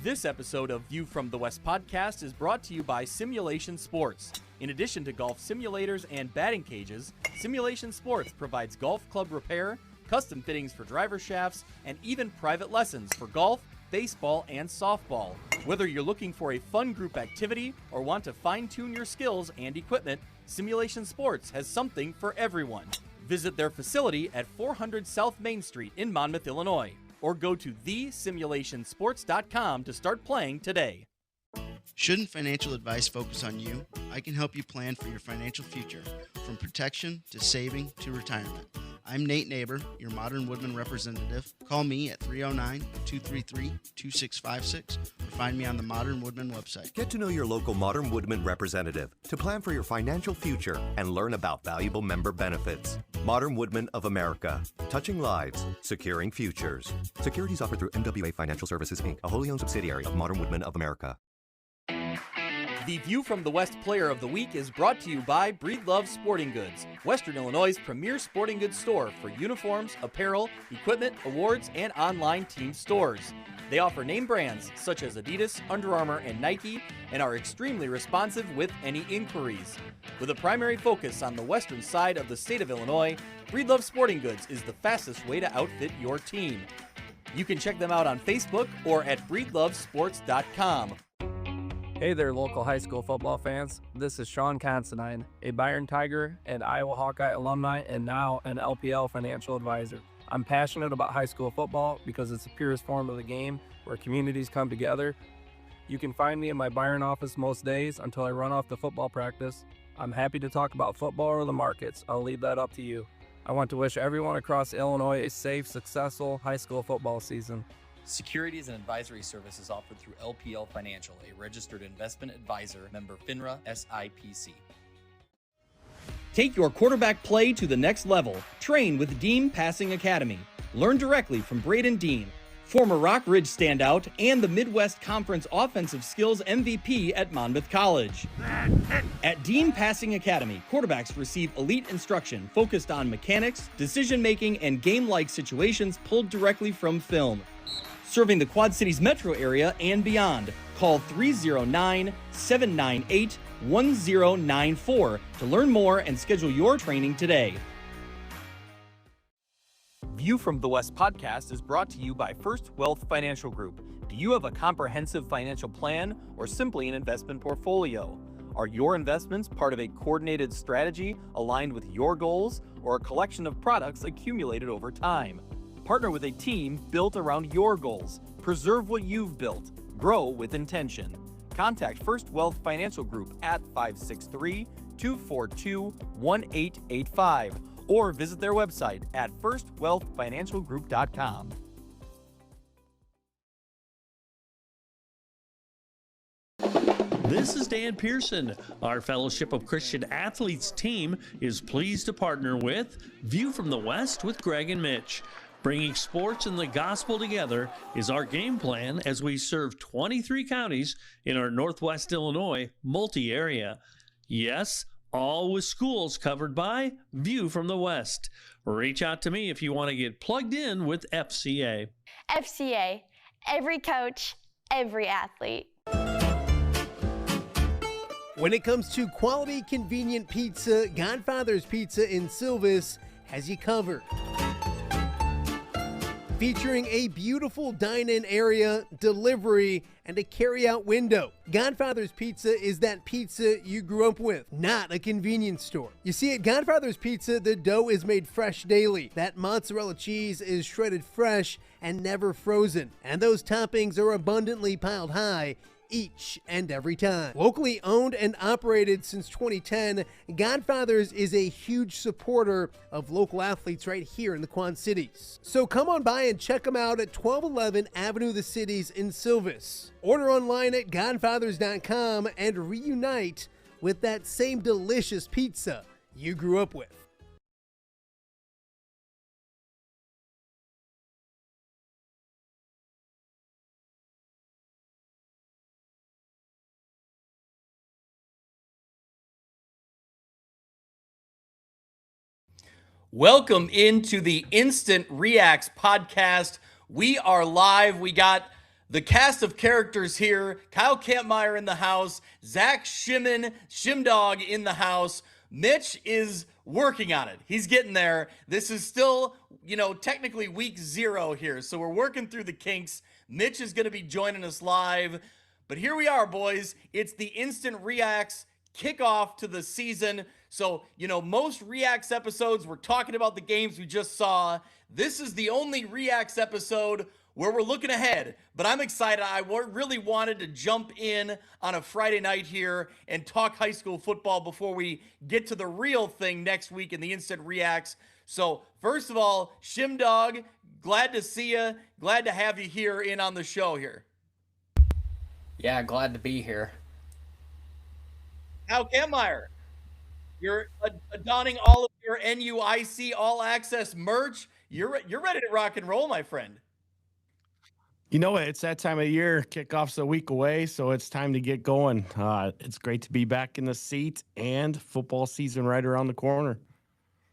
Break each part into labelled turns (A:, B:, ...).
A: This episode of View from the West podcast is brought to you by Simulation Sports. In addition to golf simulators and batting cages, Simulation Sports provides golf club repair, custom fittings for driver shafts, and even private lessons for golf, baseball, and softball. Whether you're looking for a fun group activity or want to fine-tune your skills and equipment, Simulation Sports has something for everyone. Visit their facility at 400 South Main Street in Monmouth, Illinois, or go to thesimulationsports.com to start playing today.
B: Shouldn't financial advice focus on you? I can help you plan for your financial future, from protection to saving to retirement. I'm Nate Neighbor, your Modern Woodman representative. Call me at 309-233-2656 or find me on the Modern Woodman website.
C: Get to know your local Modern Woodman representative to plan for your financial future and learn about valuable member benefits. Modern Woodman of America. Touching lives, securing futures. Securities offered through MWA Financial Services, Inc., a wholly owned subsidiary of Modern Woodman of America.
A: The View from the West Player of the Week is brought to you by Breedlove Sporting Goods, Western Illinois' premier sporting goods store for uniforms, apparel, equipment, awards, and online team stores. They offer name brands such as Adidas, Under Armour, and Nike, and are extremely responsive with any inquiries. With a primary focus on the western side of the state of Illinois, Breedlove Sporting Goods is the fastest way to outfit your team. You can check them out on Facebook or at breedlovesports.com.
D: Hey there, local high school football fans. This is Sean Considine, a Byron Tiger and Iowa Hawkeye alumni and now an LPL financial advisor. I'm passionate about high school football because it's the purest form of the game where communities come together. You can find me in my Byron office most days until I run off to football practice. I'm happy to talk about football or the markets. I'll leave that up to you. I want to wish everyone across Illinois a safe, successful high school football season.
E: Securities and advisory services offered through LPL Financial, a registered investment advisor, member FINRA SIPC.
A: Take your quarterback play to the next level. Train with Dean Passing Academy. Learn directly from Braden Dean, former Rock Ridge standout and the Midwest Conference Offensive Skills MVP at Monmouth College. At Dean Passing Academy, quarterbacks receive elite instruction focused on mechanics, decision-making, and game-like situations pulled directly from film. Serving the Quad Cities metro area and beyond. Call 309-798-1094 to learn more and schedule your training today. View from the West podcast is brought to you by First Wealth Financial Group. Do you have a comprehensive financial plan or simply an investment portfolio? Are your investments part of a coordinated strategy aligned with your goals or a collection of products accumulated over time? Partner with a team built around your goals. Preserve what you've built. Grow with intention. Contact First Wealth Financial Group at 563-242-1885 or visit their website at firstwealthfinancialgroup.com.
F: This is Dan Pearson. Our Fellowship of Christian Athletes team is pleased to partner with View from the West with Greg and Mitch. Bringing sports and the gospel together is our game plan as we serve 23 counties in our Northwest Illinois multi-area. Yes, all with schools covered by View from the West. Reach out to me if you want to get plugged in with FCA.
G: FCA, every coach, every athlete.
H: When it comes to quality, convenient pizza, Godfather's Pizza in Silvis has you covered. Featuring a beautiful dine-in area, delivery, and a carry-out window. Godfather's Pizza is that pizza you grew up with, not a convenience store. You see, at Godfather's Pizza, the dough is made fresh daily. That mozzarella cheese is shredded fresh and never frozen. And those toppings are abundantly piled high each and every time. Locally owned and operated since 2010, Godfather's is a huge supporter of local athletes right here in the Quad Cities. So come on by and check them out at 1211 Avenue of the Cities in Silvis. Order online at godfathers.com and reunite with that same delicious pizza you grew up with.
A: Welcome into the Instant Reax podcast. We are live. We got The cast of characters here: Kyle Kampmier in the house, Zach Shimmin, Shimdog in the house. Mitch is working on it. He's getting there. This is still, technically week 0 here, so we're working through the kinks. Mitch is going to be joining us live. But here we are, boys. It's the instant Reax kickoff to the season. So, most Reax episodes, we're talking about the games we just saw. This is the only Reax episode where we're looking ahead, but I'm excited. I really wanted to jump in on a Friday night here and talk high school football before we get to the real thing next week in the Instant Reacts. So first of all, Shimdog, glad to see you. Glad to have you here in on the show here.
I: Yeah, glad to be here.
A: How Kampmier? You're donning all of your NUIC All Access merch. You're ready to rock and roll, my friend.
J: You know, it's that time of year. Kickoff's a week away, so it's time to get going. It's great to be back in the seat and football season right around the corner.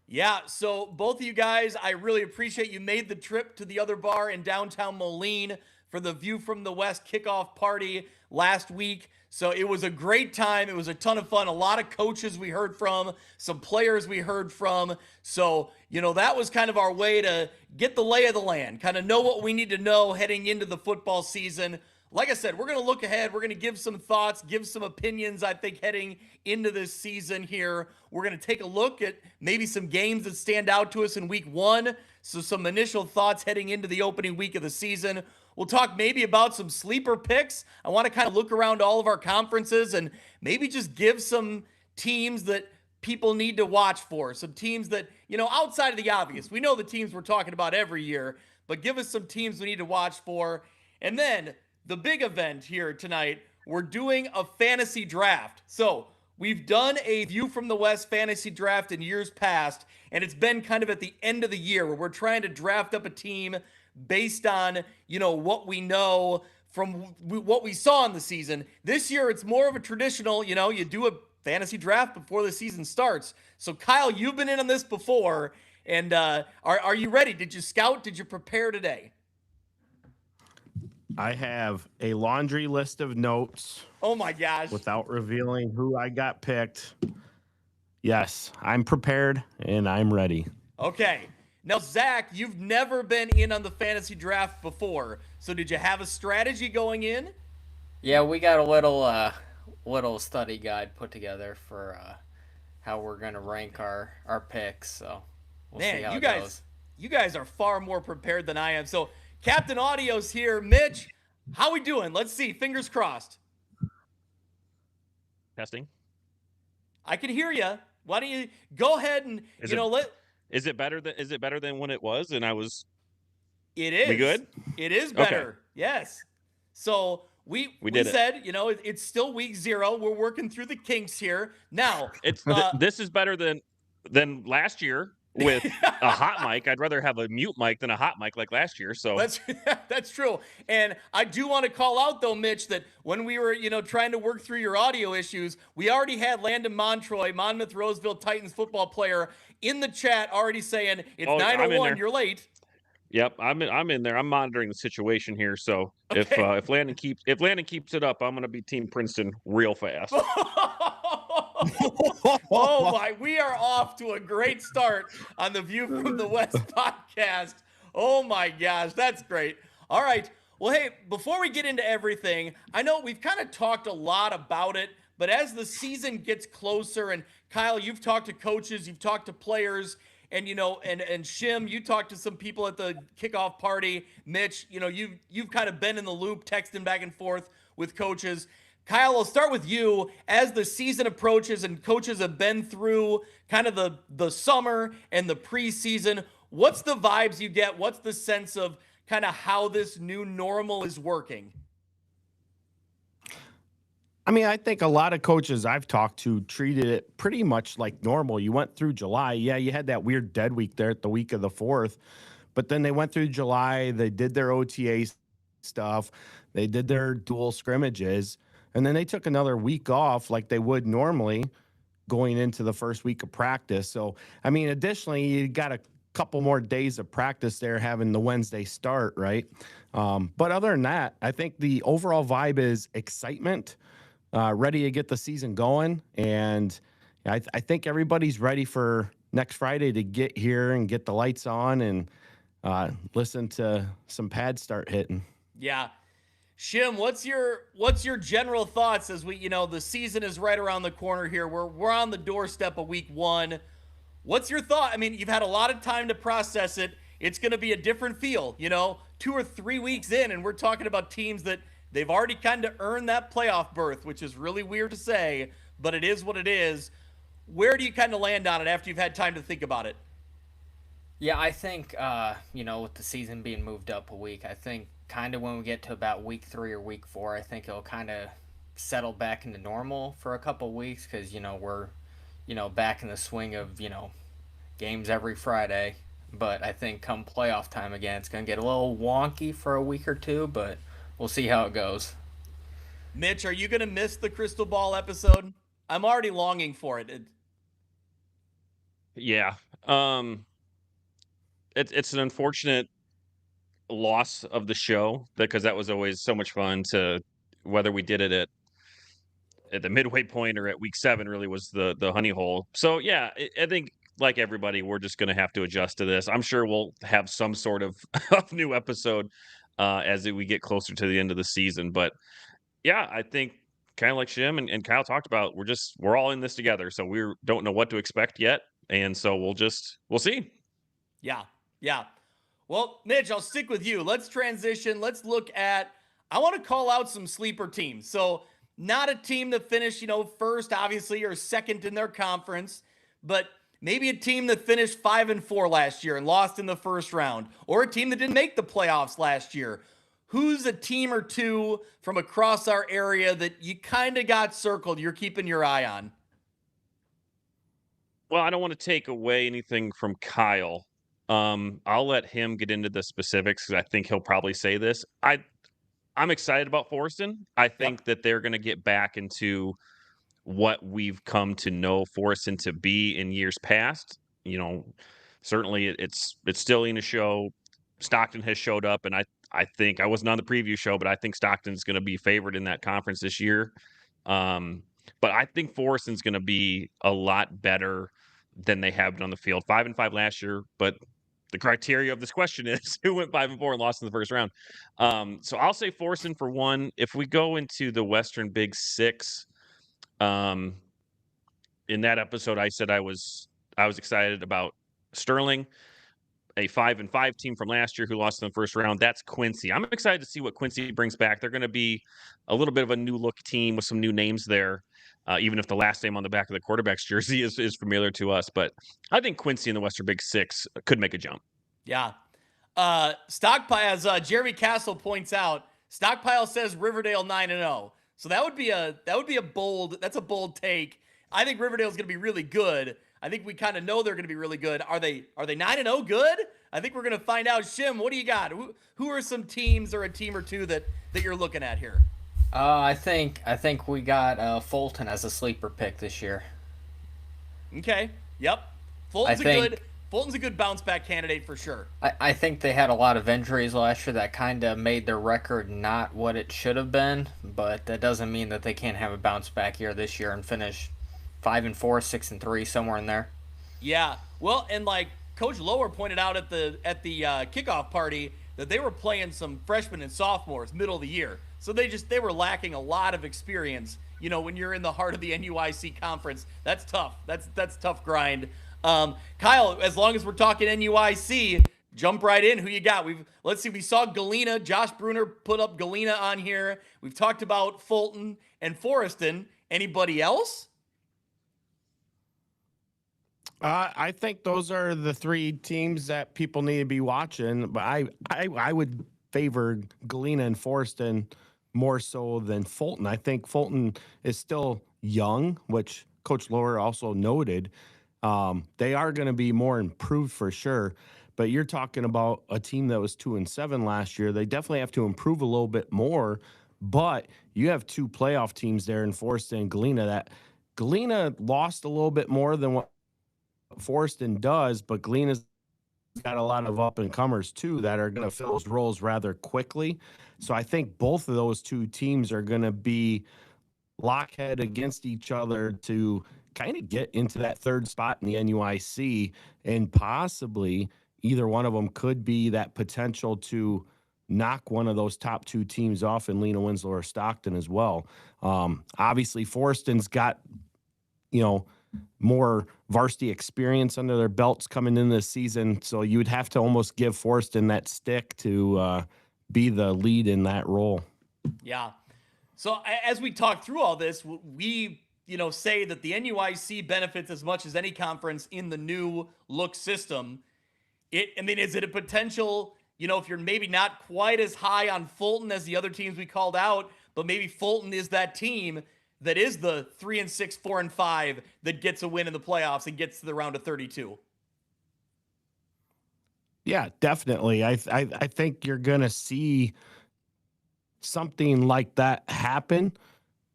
A: Yeah, so both of you guys, I really appreciate you made the trip to the other bar in downtown Moline for the View from the West kickoff party last week. So it was a great time. It was a ton of fun. A lot of coaches we heard from, some players we heard from. So, that was kind of our way to get the lay of the land, kind of know what we need to know heading into the football season. Like I said, we're going to look ahead. We're going to give some thoughts, give some opinions, I think, heading into this season here. We're going to take a look at maybe some games that stand out to us in week 1. So some initial thoughts heading into the opening week of the season. We'll talk maybe about some sleeper picks. I want to kind of look around all of our conferences and maybe just give some teams that people need to watch for. Some teams that, outside of the obvious. We know the teams we're talking about every year, but give us some teams we need to watch for. And then the big event here tonight, we're doing a fantasy draft. So we've done a View from the West fantasy draft in years past, and it's been kind of at the end of the year where we're trying to draft up a team based on, what we know from what we saw in the season. This year, it's more of a traditional, you do a fantasy draft before the season starts. So, Kyle, you've been in on this before, and are you ready? Did you scout? Did you prepare today?
J: I have a laundry list of notes.
A: Oh, my gosh.
J: Without revealing who I got picked. Yes, I'm prepared, and I'm ready.
A: Okay. Now, Zach, you've never been in on the fantasy draft before, so did you have a strategy going in?
I: Yeah, we got a little study guide put together for how we're gonna rank our picks. So we'll see how it goes.
A: You guys are far more prepared than I am. So Captain Audio's here. Mitch, how we doing? Let's see. Fingers crossed.
K: Testing.
A: I can hear you. Why don't you go ahead and
K: Is it better than when it was? And I was.
A: It is.
K: We good?
A: It is better.
K: Okay.
A: Yes. So we said, it's still week 0. We're working through the kinks here. Now
K: this is better than last year with a hot mic. I'd rather have a mute mic than a hot mic like last year. So
A: that's true. And I do want to call out though, Mitch, that when we were, trying to work through your audio issues, we already had Landon Montroy, Monmouth Roseville Titans football player, in the chat already saying it's 9:01. You're late.
K: Yep, I'm in there. I'm monitoring the situation here. So
A: okay.
K: if Landon keeps it up, I'm going to be Team Princeton real fast.
A: Oh my, we are off to a great start on the View from the West podcast. Oh my gosh, that's great. All right. Well, hey, before we get into everything, I know we've kind of talked a lot about it, but as the season gets closer, and Kyle, you've talked to coaches, you've talked to players, and and Shim, you talked to some people at the kickoff party. Mitch, you've kind of been in the loop, texting back and forth with coaches. Kyle, I'll start with you. As the season approaches and coaches have been through kind of the summer and the preseason, what's the vibes you get? What's the sense of kind of how this new normal is working?
J: I mean, I think a lot of coaches I've talked to treated it pretty much like normal. You went through July. Yeah, you had that weird dead week there at the week of the 4th. But then they went through July. They did their OTA stuff. They did their dual scrimmages. And then they took another week off like they would normally going into the first week of practice. So, I mean, additionally, you got to couple more days of practice there, having the Wednesday start, right? But other than that, I think the overall vibe is excitement, ready to get the season going. And I think everybody's ready for next Friday to get here and get the lights on and listen to some pads start hitting.
A: Yeah. Shim, what's your general thoughts as the season is right around the corner here. We're on the doorstep of week 1. What's your thought? I mean, you've had a lot of time to process it. It's going to be a different feel, 2 or 3 weeks in, and we're talking about teams that they've already kind of earned that playoff berth, which is really weird to say, but it is what it is. Where do you kind of land on it after you've had time to think about it?
I: Yeah, I think, with the season being moved up a week, I think kind of when we get to about week 3 or week 4, I think it'll kind of settle back into normal for a couple weeks because, we're, back in the swing of, games every Friday. But I think come playoff time again, it's going to get a little wonky for a week or 2, but we'll see how it goes.
A: Mitch, are you going to miss the Crystal Ball episode? I'm already longing for it.
K: Yeah. It's an unfortunate loss of the show because that was always so much fun to whether we did it at the midway point or at week 7 really was the honey hole. So yeah, I think like everybody, we're just going to have to adjust to this. I'm sure we'll have some sort of new episode as we get closer to the end of the season. But yeah, I think kind of like Shim and Kyle talked about, we're all in this together. So we don't know what to expect yet. And so we'll see.
A: Yeah. Yeah. Well, Mitch, I'll stick with you. Let's transition. Let's look at, I want to call out some sleeper teams. So not a team that finished, first, obviously, or second in their conference, but maybe a team that finished 5-4 last year and lost in the first round, or a team that didn't make the playoffs last year. Who's a team or two from across our area that you kind of got circled, you're keeping your eye on?
K: Well, I don't want to take away anything from Kyle. I'll let him get into the specifics because I think he'll probably say this. I'm excited about Forreston. I think that they're going to get back into what we've come to know Forreston to be in years past. Certainly it's still in a show. Stockton has showed up, and I think I wasn't on the preview show, but I think Stockton's going to be favored in that conference this year. But I think Forreston's going to be a lot better than they have been on the field. 5-5 last year, but the criteria of this question is who went 5-4 and lost in the first round. So I'll say Forreston for one. If we go into the Western Big Six, in that episode, I said I was excited about Sterling, a 5-5 team from last year who lost in the first round. That's Quincy. I'm excited to see what Quincy brings back. They're going to be a little bit of a new look team with some new names there. Even if the last name on the back of the quarterback's jersey is familiar to us. But I think Quincy in the Western Big Six could make a jump.
A: Yeah. Stockpile, as Jeremy Castle points out, Stockpile says Riverdale 9-0. So that's a bold take. I think Riverdale's going to be really good. I think we kind of know they're going to be really good. Are they 9-0 good? I think we're going to find out. Shim, what do you got? Who are some teams or a team or two that you're looking at here?
I: I think we got Fulton as a sleeper pick this year.
A: Okay. Yep. Fulton's a good bounce back candidate for sure.
I: I think they had a lot of injuries last year that kind of made their record not what it should have been, but that doesn't mean that they can't have a bounce back year this year and finish 5-4, 6-3, somewhere in there.
A: Yeah. Well, and like Coach Lower pointed out at the kickoff party that they were playing some freshmen and sophomores middle of the year. So they were lacking a lot of experience. When you're in the heart of the NUIC conference, that's tough. That's tough grind. Kyle, as long as we're talking NUIC, jump right in. Who you got? Let's see. We saw Galena. Josh Bruner put up Galena on here. We've talked about Fulton and Forreston. Anybody else?
J: I think those are the 3 teams that people need to be watching. But I would favor Galena and Forreston more so than Fulton. I think Fulton is still young, which Coach Lower also noted. They are going to be more improved for sure. But you're talking about a team that was 2-7 last year. They definitely have to improve a little bit more. But you have 2 playoff teams there in Forreston and Galena. That Galena lost a little bit more than what Forreston does, but Galena's got a lot of up and comers too that are going to fill those roles rather quickly. So I think both of those two teams are going to be lockhead against each other to kind of get into that third spot in the NUIC, and possibly either one of them could be that potential to knock one of those top two teams off in Lena, Winslow, or Stockton as well. Obviously, Forston's got, more varsity experience under their belts coming in this season, so you would have to almost give Forston that stick to be the lead in that role.
A: Yeah. So as we talk through all this, we say that the NUIC benefits as much as any conference in the new look system. Is it a potential, if you're maybe not quite as high on Fulton as the other teams we called out, but maybe Fulton is that team that is the 3-6, 4-5 that gets a win in the playoffs and gets to the round of 32?
J: Yeah, definitely. I think you're going to see something like that happen.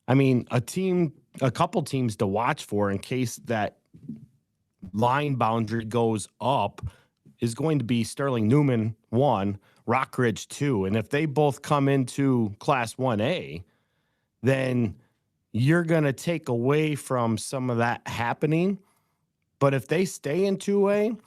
J: I mean, a couple teams to watch for in case that line boundary goes up is going to be Sterling Newman 1, Rockridge 2. And if they both come into Class 1A, then you're going to take away from some of that happening. But if they stay in 2A,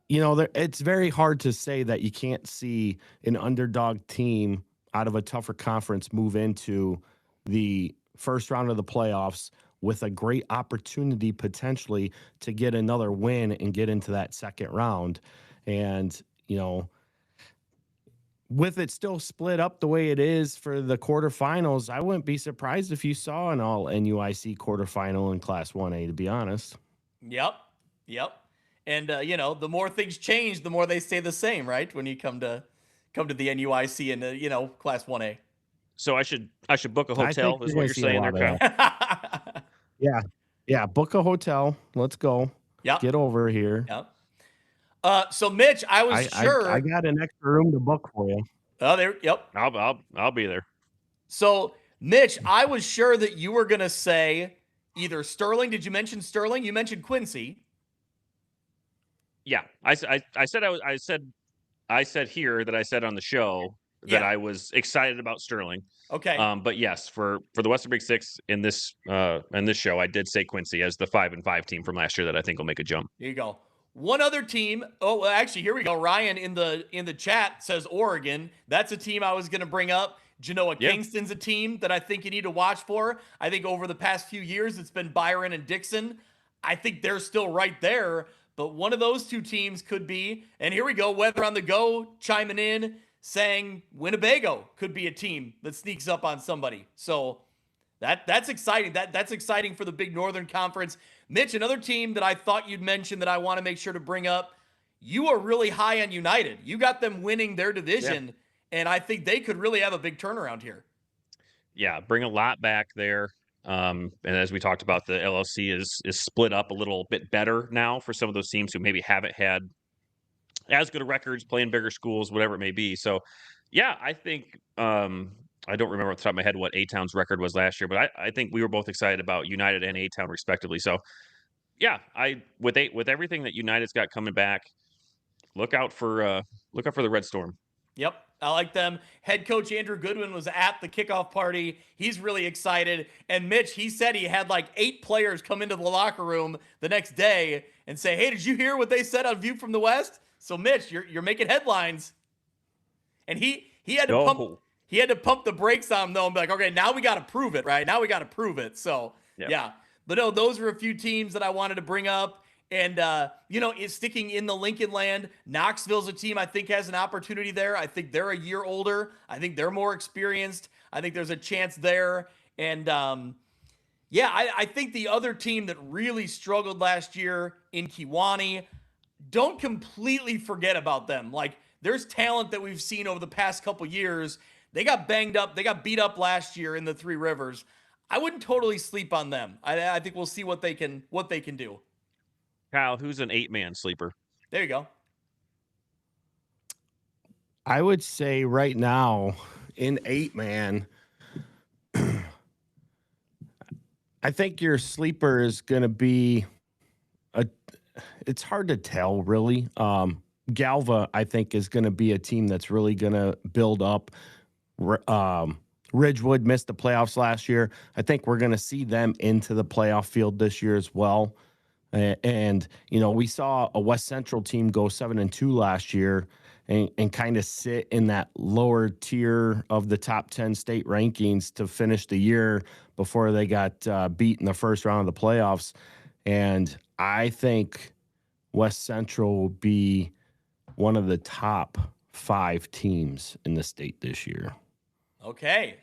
J: it's very hard to say that you can't see an underdog team out of a tougher conference move into the first round of the playoffs with a great opportunity potentially to get another win and get into that second round. And, with it still split up the way it is for the quarterfinals, I wouldn't be surprised if you saw an all NUIC quarterfinal in Class 1A, to be honest.
A: Yep. And, the more things change, the more they stay the same, right? When you come to the NUIC and, Class 1A.
K: So I should book a hotel is what you're saying there, Kyle?
J: Yeah. Book a hotel. Let's go.
A: Yep.
J: Get over here.
A: Yep. So Mitch, I was sure
J: I got an extra room to book for you.
A: Oh, there. Yep.
K: I'll be there.
A: So Mitch, I was sure that you were gonna say either Sterling. Did you mention Sterling? You mentioned Quincy.
K: Yeah, I said here that I said on the show that I was excited about Sterling.
A: Okay.
K: But yes, for the Western Big Six in this show, I did say Quincy as the 5-5 team from last year that I think will make a jump.
A: There you go. One other team. Oh, well, actually, here we go. Ryan in the chat says Oregon. That's a team I was going to bring up. Genoa Kingston's a team that I think you need to watch for. I think over the past few years, it's been Byron and Dixon. I think they're still right there, but one of those two teams could be, and here we go, Weather on the Go chiming in, saying Winnebago could be a team that sneaks up on somebody. So that's exciting. That's exciting for the Big Northern Conference. Mitch, another team that I thought you'd mention that I want to make sure to bring up, you are really high on United. You got them winning their division, and I think they could really have a big turnaround here.
K: Yeah, bring a lot back there. And as we talked about, the LLC is split up a little bit better now for some of those teams who maybe haven't had as good of records, playing bigger schools, whatever it may be. So, yeah, I think I don't remember off the top of my head what A-Town's record was last year, but I think we were both excited about United and A-Town respectively. So, yeah, with everything that United's got coming back, look out for the Red Storm.
A: Yep, I like them. Head coach Andrew Goodwin was at the kickoff party. He's really excited. And Mitch, he said he had like 8 players come into the locker room the next day and say, "Hey, did you hear what they said on View from the West?" So Mitch, you're making headlines. And he had to pump the brakes on them though and be like, "Okay, now we got to prove it, right? Now we got to prove it." So yeah. But no, those are a few teams that I wanted to bring up. And, is sticking in the Lincoln land. Knoxville's a team I think has an opportunity there. I think they're a year older. I think they're more experienced. I think there's a chance there. And, I think the other team that really struggled last year in Kewanee, don't completely forget about them. Like, there's talent that we've seen over the past couple years. They got banged up. They got beat up last year in the Three Rivers. I wouldn't totally sleep on them. I think we'll see what they can do.
K: Kyle, who's an 8-man sleeper?
A: There you go.
J: I would say right now in 8-man, I think your sleeper is going to be It's hard to tell, really. Galva, I think, is going to be a team that's really going to build up. Ridgewood missed the playoffs last year. I think we're going to see them into the playoff field this year as well. And we saw a West Central team go 7-2 last year and kind of sit in that lower tier of the top 10 state rankings to finish the year before they got beat in the first round of the playoffs. And I think West Central will be one of the top 5 teams in the state this year.
A: Okay.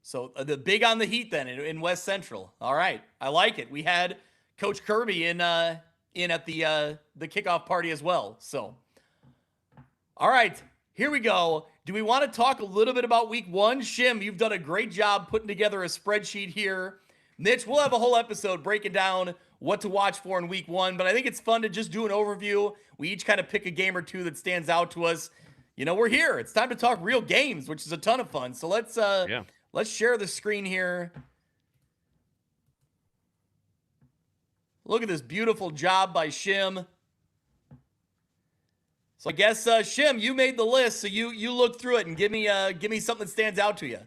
A: So the big on the heat then in West Central. All right. I like it. We had Coach Kirby in at the kickoff party as well. So, all right, here we go. Do we want to talk a little bit about week 1? Shim, you've done a great job putting together a spreadsheet here. Mitch, we'll have a whole episode breaking down what to watch for in week 1, but I think it's fun to just do an overview. We each kind of pick a game or two that stands out to us. We're here. It's time to talk real games, which is a ton of fun. So let's share the screen here. Look at this beautiful job by Shim. So I guess Shim, you made the list, so you look through it and give me something that stands out to you.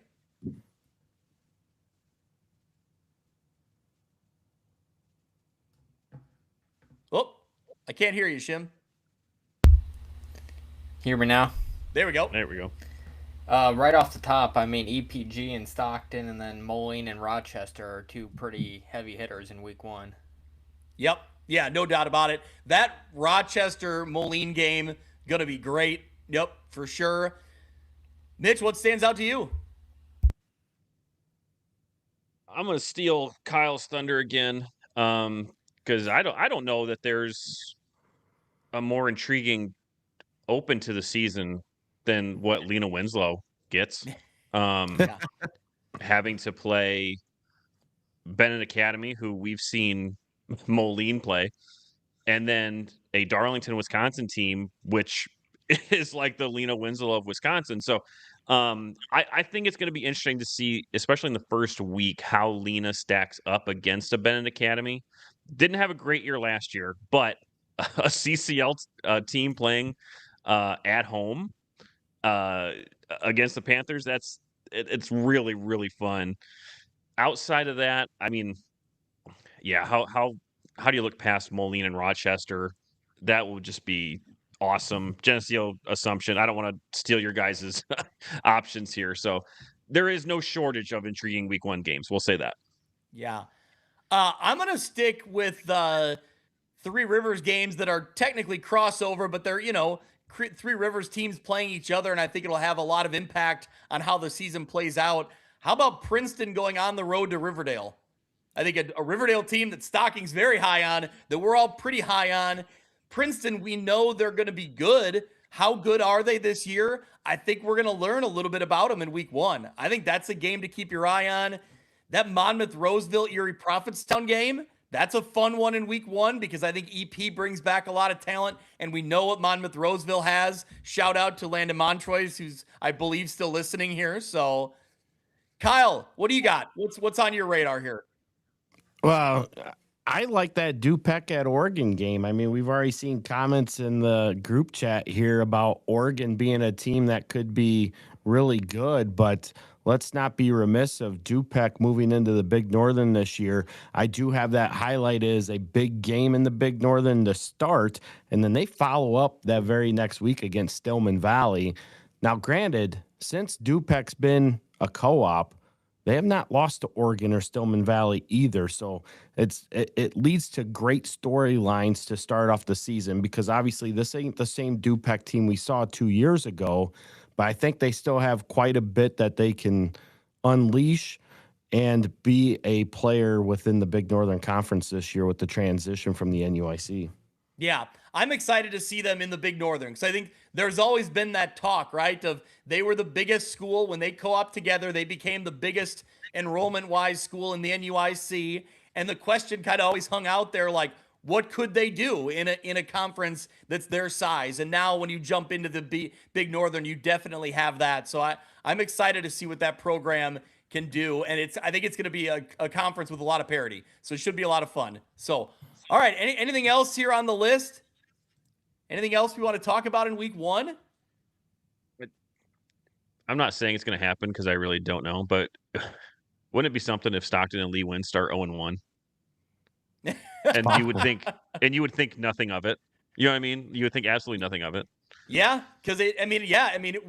A: Oh, I can't hear you, Shim.
I: Hear me now?
A: There we go.
K: There we go.
I: Right off the top, I mean, EPG and Stockton, and then Moline and Rochester are 2 pretty heavy hitters in week 1.
A: Yep. Yeah, no doubt about it. That Rochester-Moline game, going to be great. Yep, for sure. Mitch, what stands out to you?
K: I'm going to steal Kyle's thunder again because I don't know that there's a more intriguing open to the season than what Lena Winslow gets. Having to play Bennett Academy, who we've seen Moline play, and then a Darlington, Wisconsin team, which is like the Lena Winslow of Wisconsin. So I think it's going to be interesting to see, especially in the first week, how Lena stacks up against a Bennett Academy. Didn't have a great year last year, but a CCL team playing at home against the Panthers, it's really, really fun. Outside of that, I mean, yeah, how do you look past Moline and Rochester? That will just be awesome. Geneseo Assumption. I don't want to steal your guys' options here. So there is no shortage of intriguing week 1 games. We'll say that.
A: Yeah. I'm going to stick with Three Rivers games that are technically crossover, but they're, Three Rivers teams playing each other, and I think it'll have a lot of impact on how the season plays out. How about Princeton going on the road to Riverdale? I think a Riverdale team that Stocking's very high on, that we're all pretty high on. Princeton, we know they're going to be good. How good are they this year? I think we're going to learn a little bit about them in week 1. I think that's a game to keep your eye on. That Monmouth-Roseville Erie Prophetstown game, that's a fun one in week 1 because I think EP brings back a lot of talent, and we know what Monmouth-Roseville has. Shout out to Landon Montroys, who's, I believe, still listening here. So, Kyle, what do you got? What's on your radar here?
J: Well, I like that Dupec at Oregon game. I mean, we've already seen comments in the group chat here about Oregon being a team that could be really good, but let's not be remiss of Dupec moving into the Big Northern this year. I do have that highlighted as a big game in the Big Northern to start, and then they follow up that very next week against Stillman Valley. Now, granted, since Dupec's been a co-op, they have not lost to Oregon or Stillman Valley either. So it leads to great storylines to start off the season because obviously this ain't the same Dupec team we saw 2 years ago, but I think they still have quite a bit that they can unleash and be a player within the Big Northern Conference this year with the transition from the NUIC.
A: Yeah, I'm excited to see them in the Big Northern because I think there's always been that talk, right, of they were the biggest school. When they co-op together, they became the biggest enrollment-wise school in the NUIC. And the question kind of always hung out there, like, what could they do in a conference that's their size? And now when you jump into the Big Northern, you definitely have that. So I'm excited to see what that program can do. And I think it's going to be a conference with a lot of parity. So it should be a lot of fun. So All right. Anything else here on the list? Anything else we want to talk about in week 1?
K: I'm not saying it's going to happen because I really don't know, but wouldn't it be something if Stockton and Lee Win start 0-1? And you would think nothing of it. You know what I mean? You would think absolutely nothing of it.
A: Yeah, because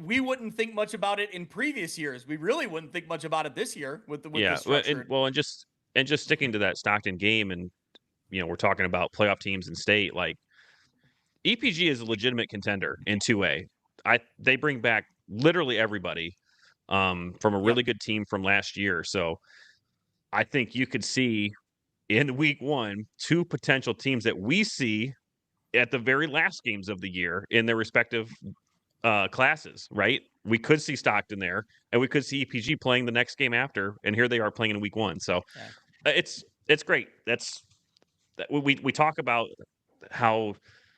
A: we wouldn't think much about it in previous years. We really wouldn't think much about it this year with the structure.
K: And just sticking to that Stockton game, and we're talking about playoff teams in state. Like EPG is a legitimate contender in 2A. They bring back literally everybody from a really good team from last year. So I think you could see in week 1 2 potential teams that we see at the very last games of the year in their respective classes, right? We could see Stockton there, and we could see EPG playing the next game after, and here they are playing in week 1. So it's great. We talk about how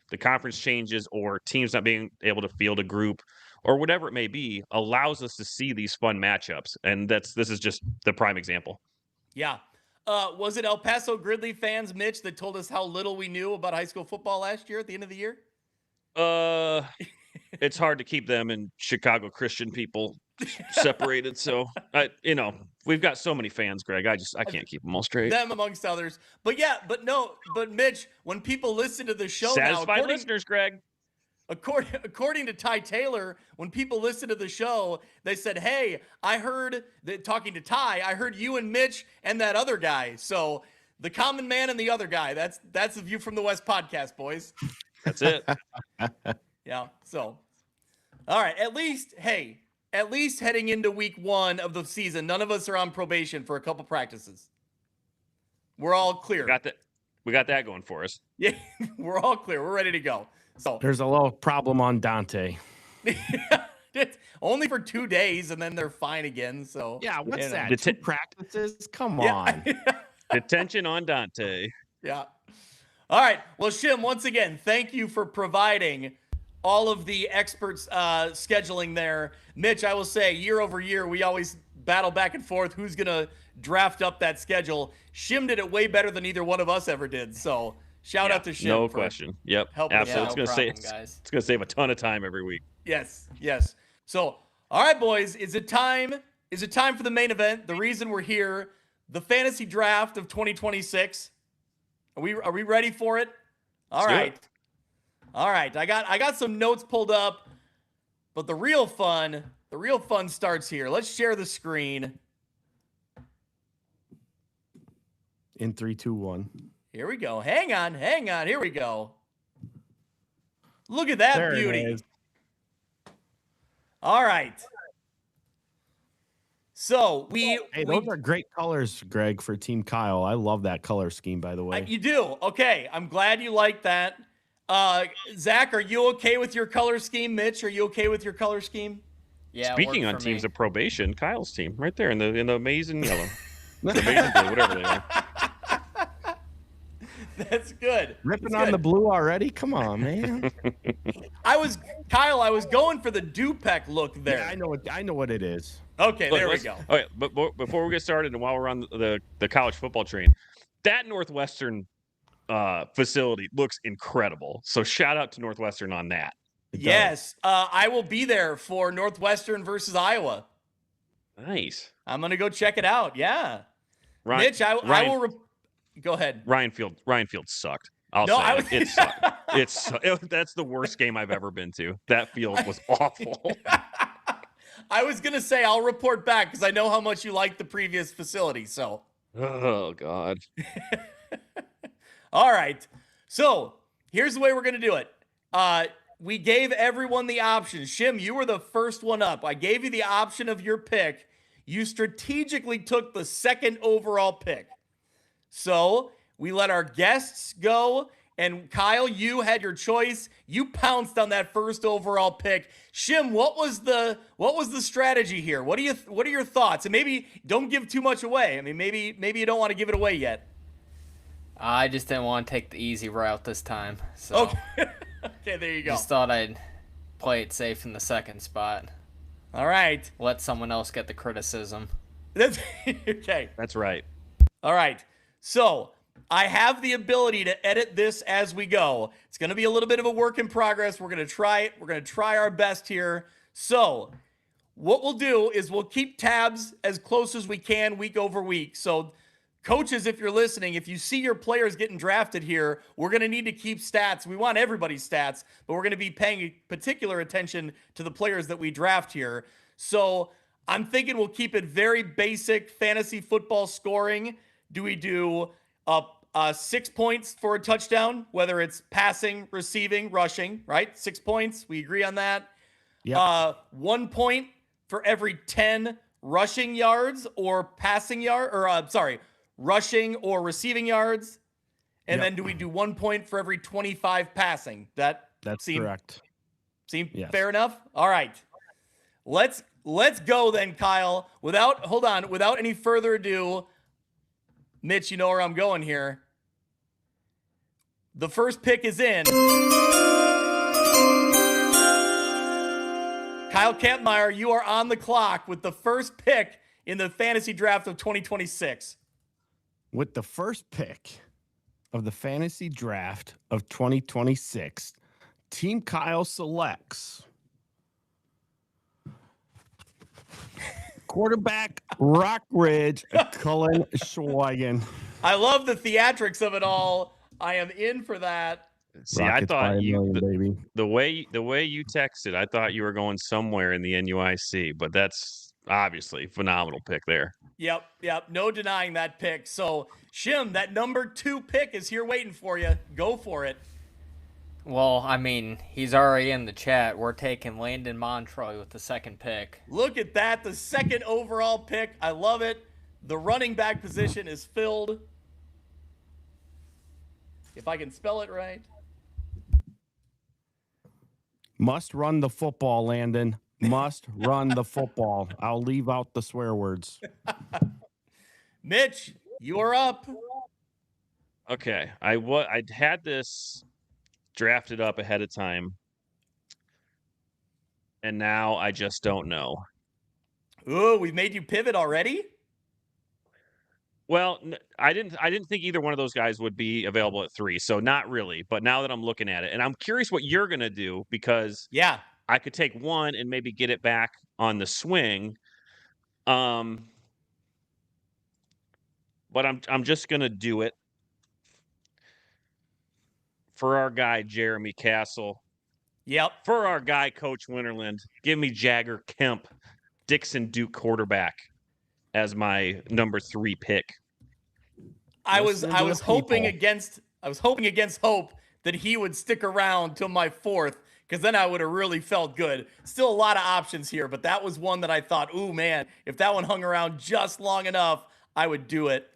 K: the conference changes or teams not being able to field a group or whatever it may be allows us to see these fun matchups, and this is just the prime example.
A: Yeah. Was it El Paso Gridley fans, Mitch, that told us how little we knew about high school football last year at the end of the year?
K: It's hard to keep them and Chicago Christian people separated. So, we've got so many fans, Greg. I can't keep them all straight.
A: Them amongst others. But Mitch, when people listen to the show
K: satisfied listeners, Greg.
A: According to Ty Taylor, when people listen to the show, they said, "Hey, I heard that talking to Ty, I heard you and Mitch and that other guy." So the common man and the other guy. That's the View from the West podcast, boys.
K: That's it.
A: Yeah. So, all right. At least heading into week 1 of the season, none of us are on probation for a couple practices. We're all clear.
K: We got that going for us.
A: Yeah, we're all clear. We're ready to go. So
J: there's a little problem on Dante.
A: Only for 2 days, and then they're fine again. So
J: yeah, what's that? 2 practices? Come on.
K: Detention on Dante.
A: Yeah. All right. Well, Shim, once again, thank you for providing all of the experts scheduling there. Mitch, I will say, year over year, we always battle back and forth who's going to draft up that schedule. Shim did it way better than either one of us ever did. So shout out to Shim.
K: No question. Yep. Absolutely. It's going to save a ton of time every week.
A: Yes. So, all right, boys, is it time for the main event? The reason we're here, the fantasy draft of 2026. Are we ready for it? All right. I got some notes pulled up, but the real fun starts here. Let's share the screen.
J: In 3, 2, 1.
A: Here we go. Hang on. Here we go. Look at that beauty. All right. So
J: those are great colors, Greg, for Team Kyle. I love that color scheme, by the way.
A: You do? Okay. I'm glad you like that. Zach, are you okay with your color scheme? Mitch, are you okay with your color scheme?
I: Yeah.
K: Speaking on teams of probation, Kyle's team right there in the amazing yellow. The amazing blue, whatever they are.
A: That's good.
J: Ripping on the blue already? Come on, man.
A: I was going for the Dupec look there.
J: Yeah, I know what it is.
A: Okay, there we go.
K: All right, but before we get started, and while we're on the college football train, that Northwestern facility looks incredible. So shout out to Northwestern on that.
A: Yes, I will be there for Northwestern versus Iowa.
K: Nice.
A: I'm gonna go check it out. Yeah, Mitch, I will. Go ahead.
K: Ryan Field sucked. It sucked. That's the worst game I've ever been to. That field was awful.
A: I was gonna say I'll report back because I know how much you liked the previous facility. So.
K: Oh God.
A: All right. So here's the way we're gonna do it. We gave everyone the option. Shim, you were the first one up. I gave you the option of your pick. You strategically took the second overall pick. So we let our guests go, and Kyle, you had your choice. You pounced on that first overall pick. Shim, what was the strategy here? What are your thoughts? And maybe don't give too much away. I mean, maybe you don't want to give it away yet.
I: I just didn't want to take the easy route this time. So
A: okay, there you go.
I: Just thought I'd play it safe in the second spot.
A: All right.
I: Let someone else get the criticism.
A: That's okay.
K: That's right.
A: All right. So I have the ability to edit this as we go. It's going to be a little bit of a work in progress. We're going to try it. We're going to try our best here. So what we'll do is we'll keep tabs as close as we can week over week. So coaches, if you're listening, if you see your players getting drafted here, we're going to need to keep stats. We want everybody's stats, but we're going to be paying particular attention to the players that we draft here. So I'm thinking we'll keep it very basic fantasy football scoring. Do we do 6 points for a touchdown, whether it's passing, receiving, rushing, right? 6 points. We agree on that.
J: Yep.
A: 1 point for every 10 rushing yards or passing yard, or rushing or receiving yards. And then do we do 1 point for every 25 passing? That's
J: correct.
A: Seem
J: Yes.
A: fair enough? All right. Let's go then, Kyle. Without any further ado, Mitch, you know where I'm going here. The first pick is in. Kyle Kampmier, you are on the clock with the first pick in the fantasy draft of 2026.
J: With the first pick of the fantasy draft of 2026, Team Kyle selects quarterback Rockridge Cullen Schweigen.
A: I love the theatrics of it all. I am in for that.
K: See,
J: Rockets
K: I
J: by
K: thought
J: a million, baby.
K: the way you texted, I thought you were going somewhere in the NUIC, but that's obviously a phenomenal pick there.
A: Yep. No denying that pick. So, Shim, that number 2 pick is here waiting for you. Go for it.
I: Well, I mean, he's already in the chat. We're taking Landon Montroy with the second pick.
A: Look at that. The second overall pick. I love it. The running back position is filled. If I can spell it right.
J: Must run the football, Landon. Must run the football. I'll leave out the swear words.
A: Mitch, you are up.
K: Okay, I'd had this drafted up ahead of time, and now I just don't know.
A: Ooh, we've made you pivot already?
K: Well, I didn't think either one of those guys would be available at 3, so not really. But now that I'm looking at it, and I'm curious what you're gonna do, because I could take one and maybe get it back on the swing. But I'm just gonna do it for our guy Jeremy Castle.
A: Yep.
K: For our guy Coach Winterland, give me Jagger Kemp, Dixon Duke quarterback as my number 3 pick.
A: I was hoping against hope that he would stick around till my 4th, because then I would have really felt good. Still a lot of options here, but that was one that I thought, ooh man, if that one hung around just long enough, I would do it.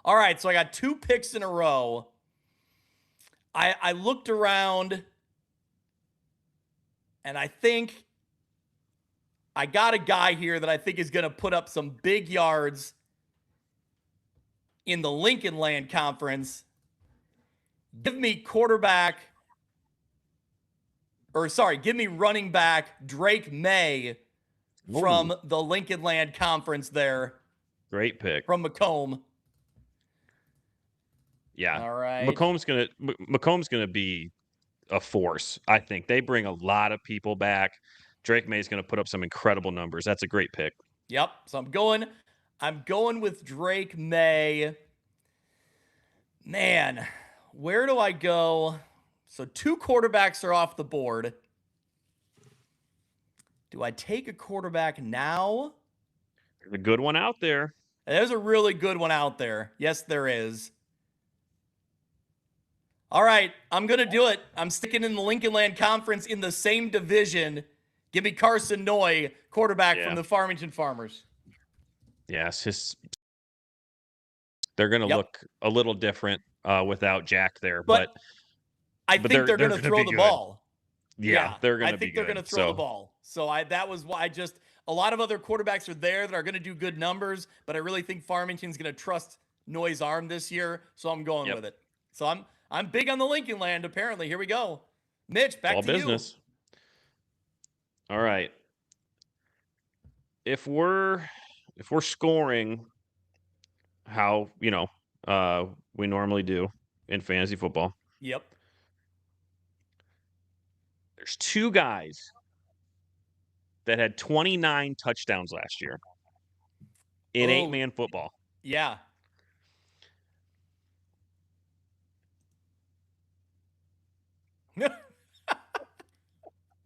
A: All right, so I got 2 picks in a row. I looked around, and I think I got a guy here that I think is going to put up some big yards in the Lincoln Land Conference. Give me running back Drake May from the Lincoln Land Conference there.
K: Great pick.
A: From Macomb.
K: Yeah.
A: All right.
K: Macomb's gonna be a force. I think they bring a lot of people back. Drake May's gonna put up some incredible numbers. That's a great pick.
A: Yep. So I'm going with Drake May. Man, where do I go? So 2 quarterbacks are off the board. Do I take a quarterback now?
K: There's a good one out there.
A: There's a really good one out there. Yes, there is. All right, I'm going to do it. I'm sticking in the Lincoln Land Conference in the same division. Give me Carson Noy, quarterback from the Farmington Farmers.
K: Yes, they're going to look a little different without Jack there, but
A: I think they're going to throw the ball.
K: Yeah, they're going to be good.
A: I think they're going to throw the ball. So that was why a lot of other quarterbacks are there that are going to do good numbers, but I really think Farmington's going to trust Noy's arm this year, so I'm going with it. So I'm big on the Lincoln Land, apparently. Here we go. Mitch, back to
K: business. All right. If we're scoring how we normally do in fantasy football.
A: Yep.
K: There's 2 guys that had 29 touchdowns last year in 8-man football.
A: Yeah.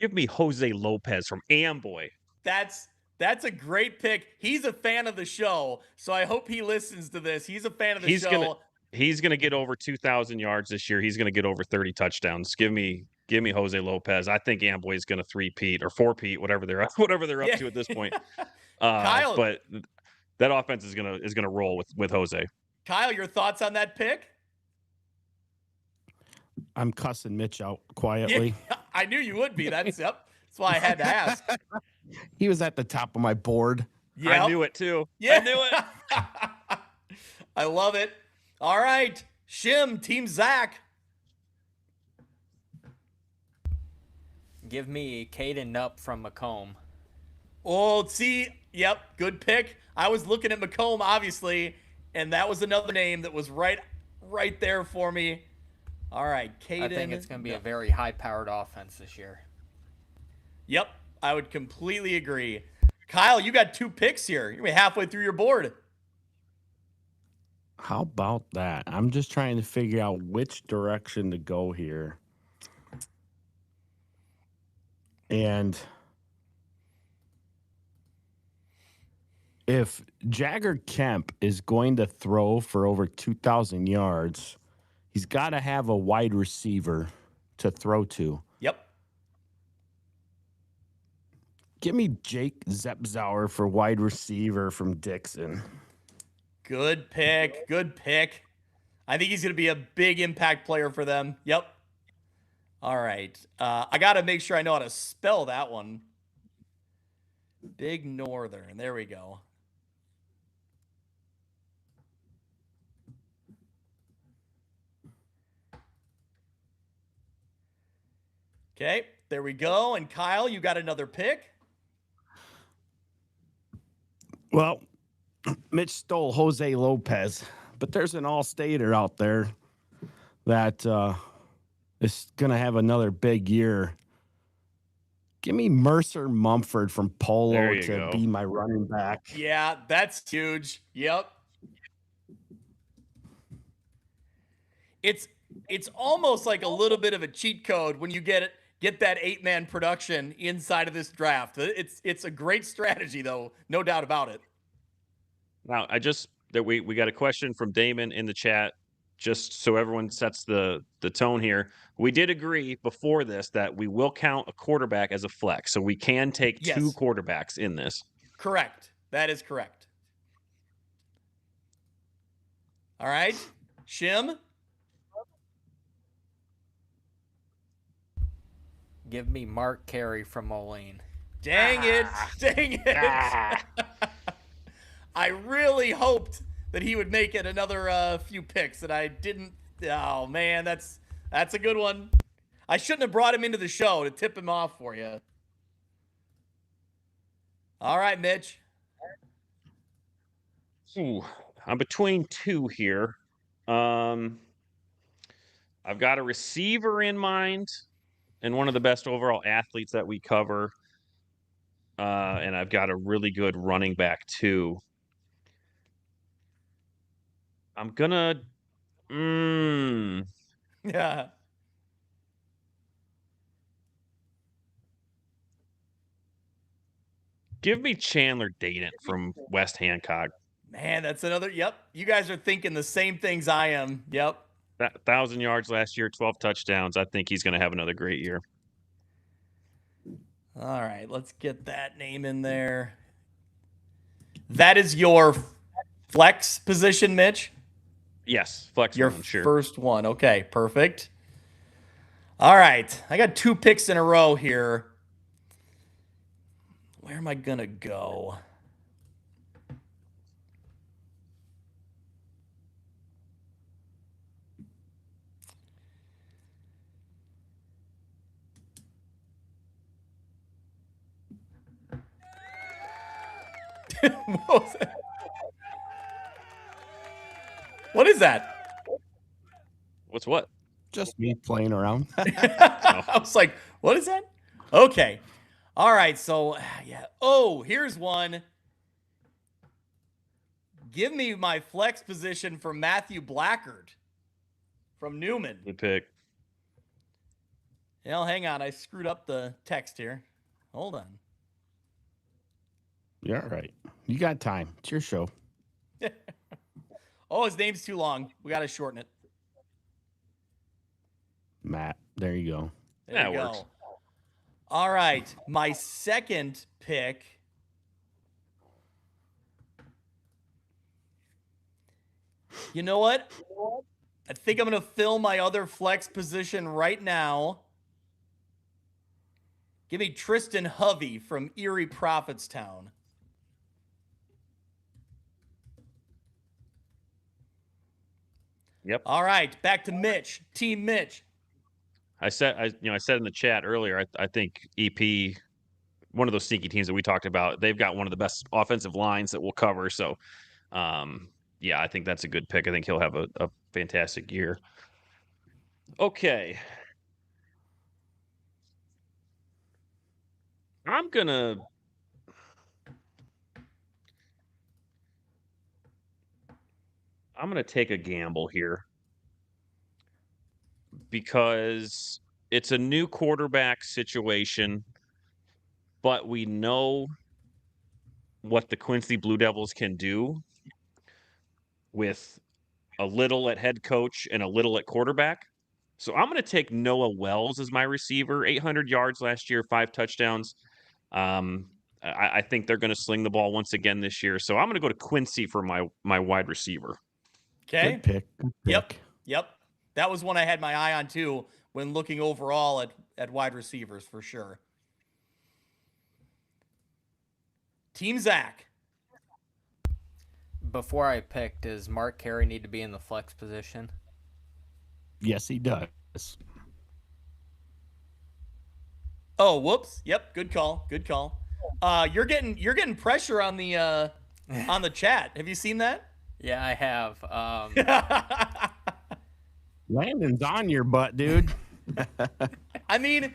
K: Give me Jose Lopez from Amboy.
A: That's a great pick. He's a fan of the show, so I hope he listens to this. He's a fan of the show.
K: He's gonna get over 2,000 yards this year. He's gonna get over 30 touchdowns. Give me Jose Lopez. I think Amboy's gonna 3-peat or 4-peat, whatever they're up to at this point.
A: Kyle,
K: but that offense is gonna roll with Jose.
A: Kyle, your thoughts on that pick?
J: I'm cussing Mitch out quietly.
A: Yeah, I knew you would be. That's why I had to ask.
J: He was at the top of my board.
A: Yep.
K: I knew it too.
A: Yeah.
K: I knew it.
A: I love it. All right. Shim, Team Zach.
I: Give me Caden Nupp from Macomb.
A: Oh, see, yep, good pick. I was looking at Macomb, obviously, and that was another name that was right there for me. All right, Caden.
I: I think it's going to be a very high-powered offense this year.
A: Yep, I would completely agree. Kyle, you got 2 picks here. You're going to be halfway through your board.
J: How about that? I'm just trying to figure out which direction to go here. And if Jagger Kemp is going to throw for over 2,000 yards, he's got to have a wide receiver to throw to.
A: Yep.
J: Give me Jake Zepzauer for wide receiver from Dixon.
A: Good pick. Good pick. I think he's going to be a big impact player for them. Yep. All right. I got to make sure I know how to spell that one. Big Northern. There we go. Okay, there we go. And Kyle, you got another pick?
J: Well, Mitch stole Jose Lopez, but there's an all-stater out there that is going to have another big year. Give me Mercer Mumford from Polo to be my running back.
A: Yeah, that's huge. Yep. It's almost like a little bit of a cheat code when you get that 8-man production inside of this draft. It's a great strategy, though, no doubt about it.
K: Now, we got a question from Damon in the chat, just so everyone sets the tone here. We did agree before this that we will count a quarterback as a flex, so we can take 2 quarterbacks in this.
A: Correct. That is correct. All right, Shim.
I: Give me Mark Carey from Moline.
A: Dang it. Dang it. I really hoped that he would make it another few picks, and I didn't. Oh, man, that's a good one. I shouldn't have brought him into the show to tip him off for you. All right, Mitch.
K: Ooh, I'm between 2 here. I've got a receiver in mind and one of the best overall athletes that we cover. And I've got a really good running back, too. I'm gonna.
A: Yeah.
K: Give me Chandler Dayton from West Hancock.
A: Man, that's another. Yep. You guys are thinking the same things I am. Yep.
K: 1,000 yards last year, 12 touchdowns. I think he's going to have another great year.
A: All right. Let's get that name in there. That is your flex position, Mitch?
K: Yes. Flex
A: your
K: one, sure.
A: First one. Okay. Perfect. All right. I got 2 picks in a row here. Where am I going to go? What was that?
L: What is that?
K: What's what?
J: Just me playing around.
L: I was like, what is that? Okay. All right. So, yeah. Oh, here's one. Give me my flex position for Matthew Blackard from Newman.
K: Good pick.
L: Well, hang on. I screwed up the text here. Hold on.
J: You're all right. You got time. It's your show.
L: Oh, his name's too long. We got to shorten it.
J: Matt, there you go.
L: There you go. Works. All right. My second pick. You know what? I think I'm going to fill my other flex position right now. Give me Tristan Hovey from Erie Prophetstown.
K: Yep.
L: All right, back to Mitch. Team Mitch.
K: I said in the chat earlier, I think EP, one of those sneaky teams that we talked about, they've got one of the best offensive lines that we'll cover. So, yeah, I think that's a good pick. I think he'll have a fantastic year. Okay. I'm going to take a gamble here because it's a new quarterback situation, but we know what the Quincy Blue Devils can do with a little at head coach and a little at quarterback. So I'm going to take Noah Wells as my receiver, 800 yards last year, 5 touchdowns. I think they're going to sling the ball once again this year. So I'm going to go to Quincy for my wide receiver.
L: Okay.
J: Good pick. Good pick.
L: Yep. That was one I had my eye on too when looking overall at wide receivers for sure. Team Zach.
I: Before I pick, does Mark Carey need to be in the flex position?
J: Yes, he does.
L: Oh, whoops. Yep, good call. Good call. You're getting pressure on the chat. Have you seen that?
I: Yeah, I have.
J: Landon's on your butt, dude.
L: I mean,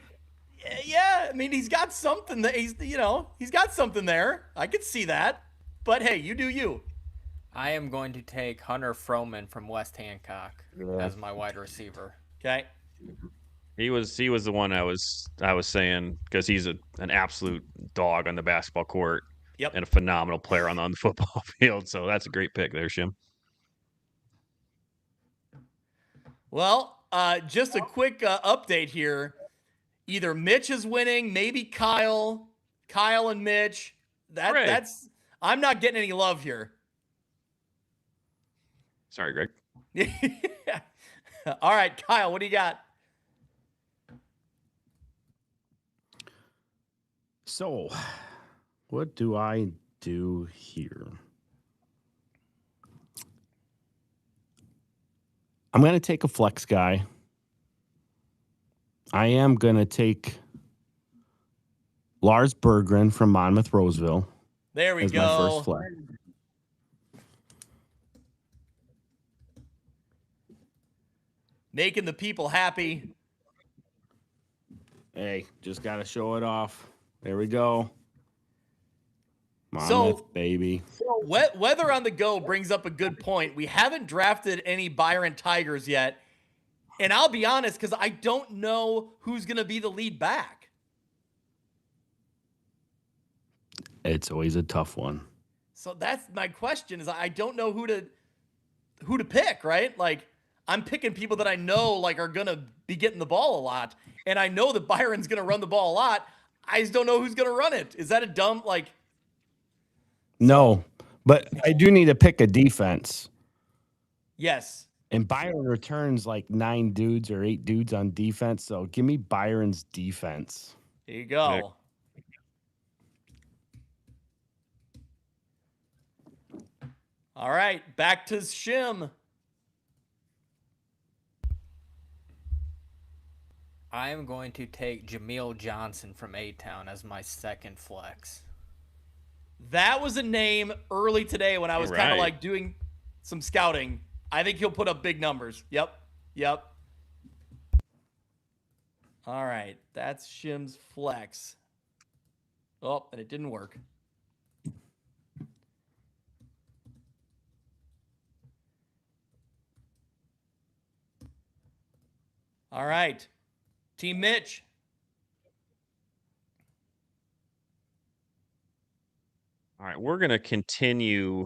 L: yeah. I mean, he's got something that he's got something there. I could see that. But hey, you do you.
I: I am going to take Hunter Froman from West Hancock as my wide receiver.
L: Okay.
K: He was the one I was saying because he's an absolute dog on the basketball court.
L: Yep.
K: And a phenomenal player on the football field. So that's a great pick there, Shim.
L: Well, just a quick update here. Either Mitch is winning, maybe Kyle and Mitch. That's I'm not getting any love here.
K: Sorry, Greg.
L: All right, Kyle, what do you got?
J: So, what do I do here? I'm going to take a flex guy. I am going to take Lars Berggren from Monmouth Roseville.
L: There we
J: as
L: go.
J: my first flex.
L: Making the people happy.
J: Hey, just got to show it off. There we go. Monmouth, baby.
L: Weather on the Go brings up a good point. We haven't drafted any Byron Tigers yet. And I'll be honest, because I don't know who's going to be the lead back.
J: It's always a tough one.
L: So that's my question is I don't know who to pick, right? Like, I'm picking people that I know like are going to be getting the ball a lot. And I know that Byron's going to run the ball a lot. I just don't know who's going to run it. Is that a dumb, like...
J: No, but I do need to pick a defense.
L: Yes.
J: And Byron returns like 9 dudes or 8 dudes on defense. So give me Byron's defense.
L: There you go. All right, back to Shim.
I: I am going to take Jameel Johnson from A-Town as my second flex.
L: That was a name early today when I was kind of like doing some scouting. I think he'll put up big numbers. Yep. All right, that's Shim's flex. Oh, and it didn't work. All right, Team Mitch.
K: All right, we're going to continue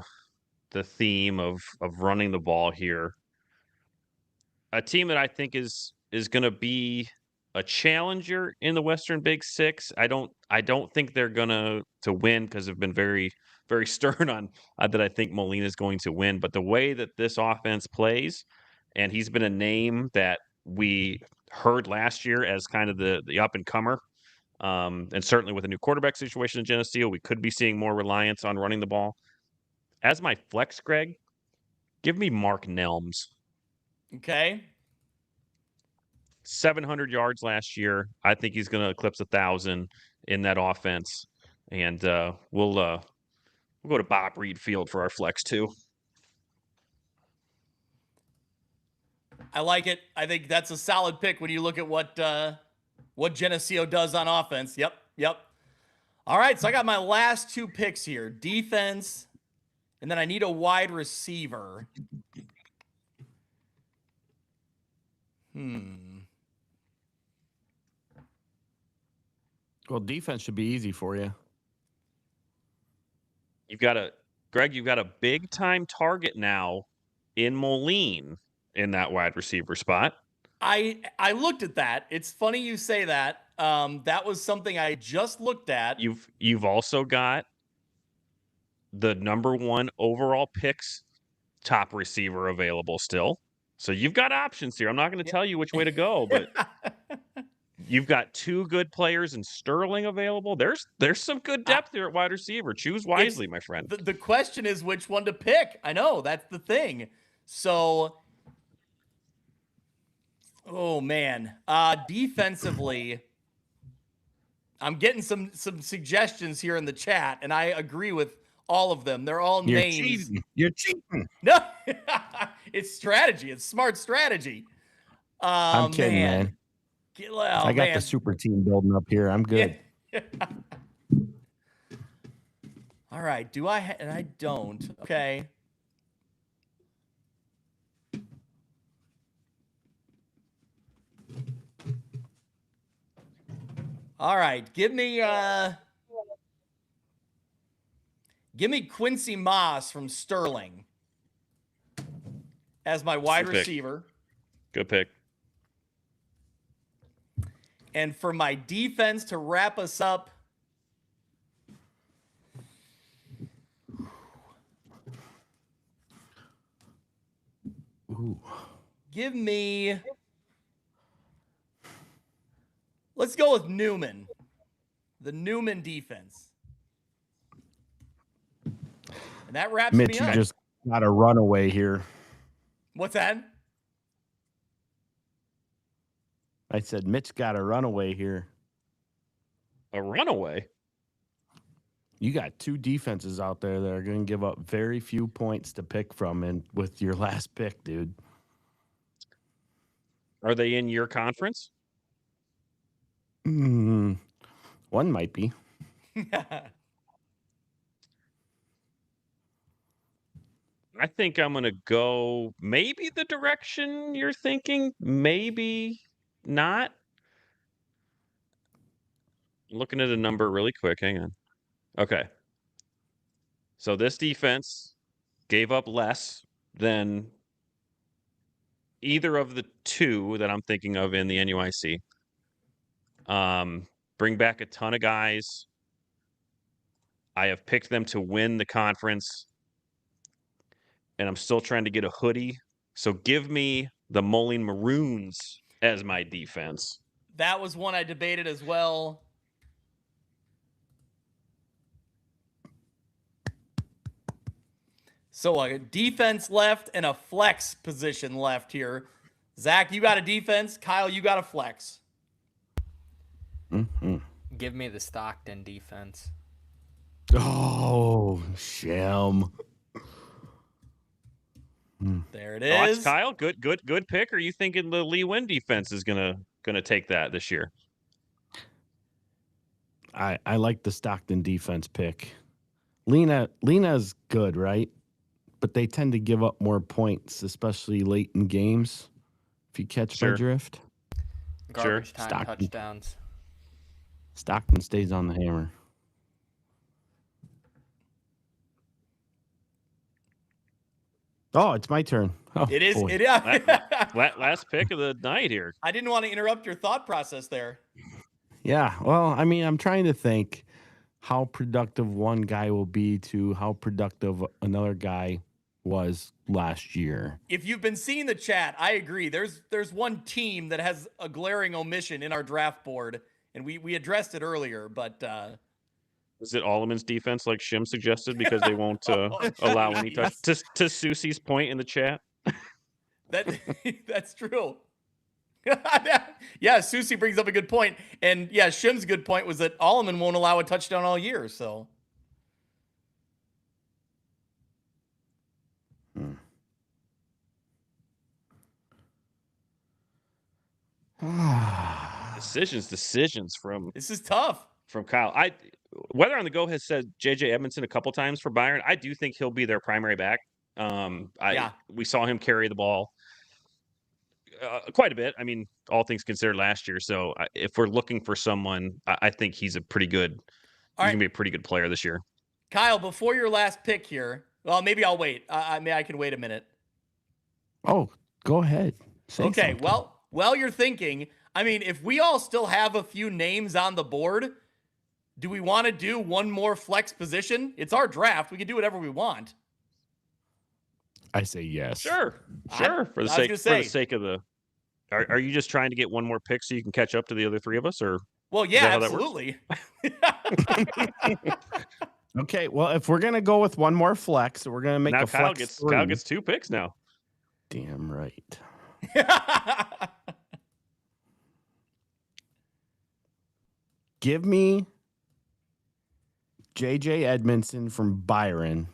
K: the theme of running the ball here. A team that I think is going to be a challenger in the Western Big Six. I don't think they're going to win because they've been very stern on that. I think Molina is going to win, but the way that this offense plays, and he's been a name that we heard last year as kind of the up and comer. And certainly with a new quarterback situation in Geneseo, we could be seeing more reliance on running the ball. As my flex, Greg, give me Mark Nelms.
L: Okay.
K: 700 yards last year. I think he's going to eclipse 1,000 in that offense. And we'll go to Bob Reed Field for our flex too.
L: I like it. I think that's a solid pick when you look at what Geneseo does on offense. Yep. All right, so I got my last two picks here. Defense, and then I need a wide receiver.
J: Well, defense should be easy for you.
K: You've got a big time target now in Moline in that wide receiver spot.
L: I looked at that. It's funny you say that. That was something I just looked at.
K: You've also got the number 1 overall picks top receiver available still. So you've got options here. I'm not going to tell you which way to go, but you've got 2 good players in Sterling available. There's some good depth here at wide receiver. Choose wisely, my friend.
L: The question is which one to pick. I know, that's the thing. So, oh man, defensively, I'm getting some suggestions here in the chat, and I agree with all of them. They're all names.
J: You're cheating.
L: No, it's strategy. It's smart strategy.
J: I'm kidding, man. I got the super team building up here. I'm good.
L: Yeah. All right. Do I? And I don't. Okay. All right. Give me Quincy Moss from Sterling as my wide receiver.
K: Good pick.
L: And for my defense to wrap us up, give me, let's go with Newman, the Newman defense. And that wraps
J: Mitch,
L: me up.
J: you just got a runaway here.
L: What's that?
J: I said, Mitch got a runaway here.
K: A runaway?
J: You got 2 defenses out there that are going to give up very few points to pick from, and with your last pick, dude.
K: Are they in your conference?
J: One might be.
K: I think I'm going to go maybe the direction you're thinking, maybe not. Looking at a number really quick. Hang on. Okay. So this defense gave up less than either of the 2 that I'm thinking of in the NUIC. Bring back a ton of guys. I have picked them to win the conference. And I'm still trying to get a hoodie. So give me the Moline Maroons as my defense.
L: That was one I debated as well. So a defense left and a flex position left here. Zach, you got a defense. Kyle, you got a flex.
I: Give me the Stockton defense.
J: Oh, Shim.
L: There it
K: Thoughts,
L: is.
K: Kyle? Good pick. Or are you thinking the Lee Win defense is gonna take that this year?
J: I like the Stockton defense pick. Lena's good, right? But they tend to give up more points, especially late in games. If you catch my drift.
I: Garbage time touchdowns.
J: Stockton stays on the hammer. Oh, it's my turn. Oh,
L: It is.
J: boy.
L: It is.
K: Last pick of the night here.
L: I didn't want to interrupt your thought process there.
J: Yeah. Well, I mean, I'm trying to think how productive one guy will be to how productive another guy was last year.
L: If you've been seeing the chat, I agree. There's one team that has a glaring omission in our draft board, and we addressed it earlier, but
K: is it Alleman's defense like Shim suggested because they won't allow any touch to Susie's point in the chat?
L: That's true. Yeah, Susie brings up a good point. And yeah, Shim's good point was that Alleman won't allow a touchdown all year, so
K: decisions from
L: this is tough.
K: From Kyle. Weather on the Go has said JJ Edmondson a couple times for Byron. I do think he'll be their primary back. We saw him carry the ball quite a bit. I mean, all things considered last year. So if we're looking for someone, I think he's a pretty good. He's gonna be a pretty good player this year.
L: Kyle, before your last pick here, well, maybe I'll wait. I can wait a minute.
J: Oh, go ahead. Say
L: okay.
J: something.
L: Well, while you're thinking, I mean, if we all still have a few names on the board, do we want to do one more flex position? It's our draft. We can do whatever we want.
J: I say yes.
K: Sure. For the sake of the. Are you just trying to get one more pick so you can catch up to the other three of us, or?
L: Well, yeah, absolutely.
J: Okay, well, if we're gonna go with one more flex, we're gonna make
K: now
J: a
K: Kyle
J: flex.
K: Kyle gets 2 picks now.
J: Damn right. Give me JJ Edmondson from Byron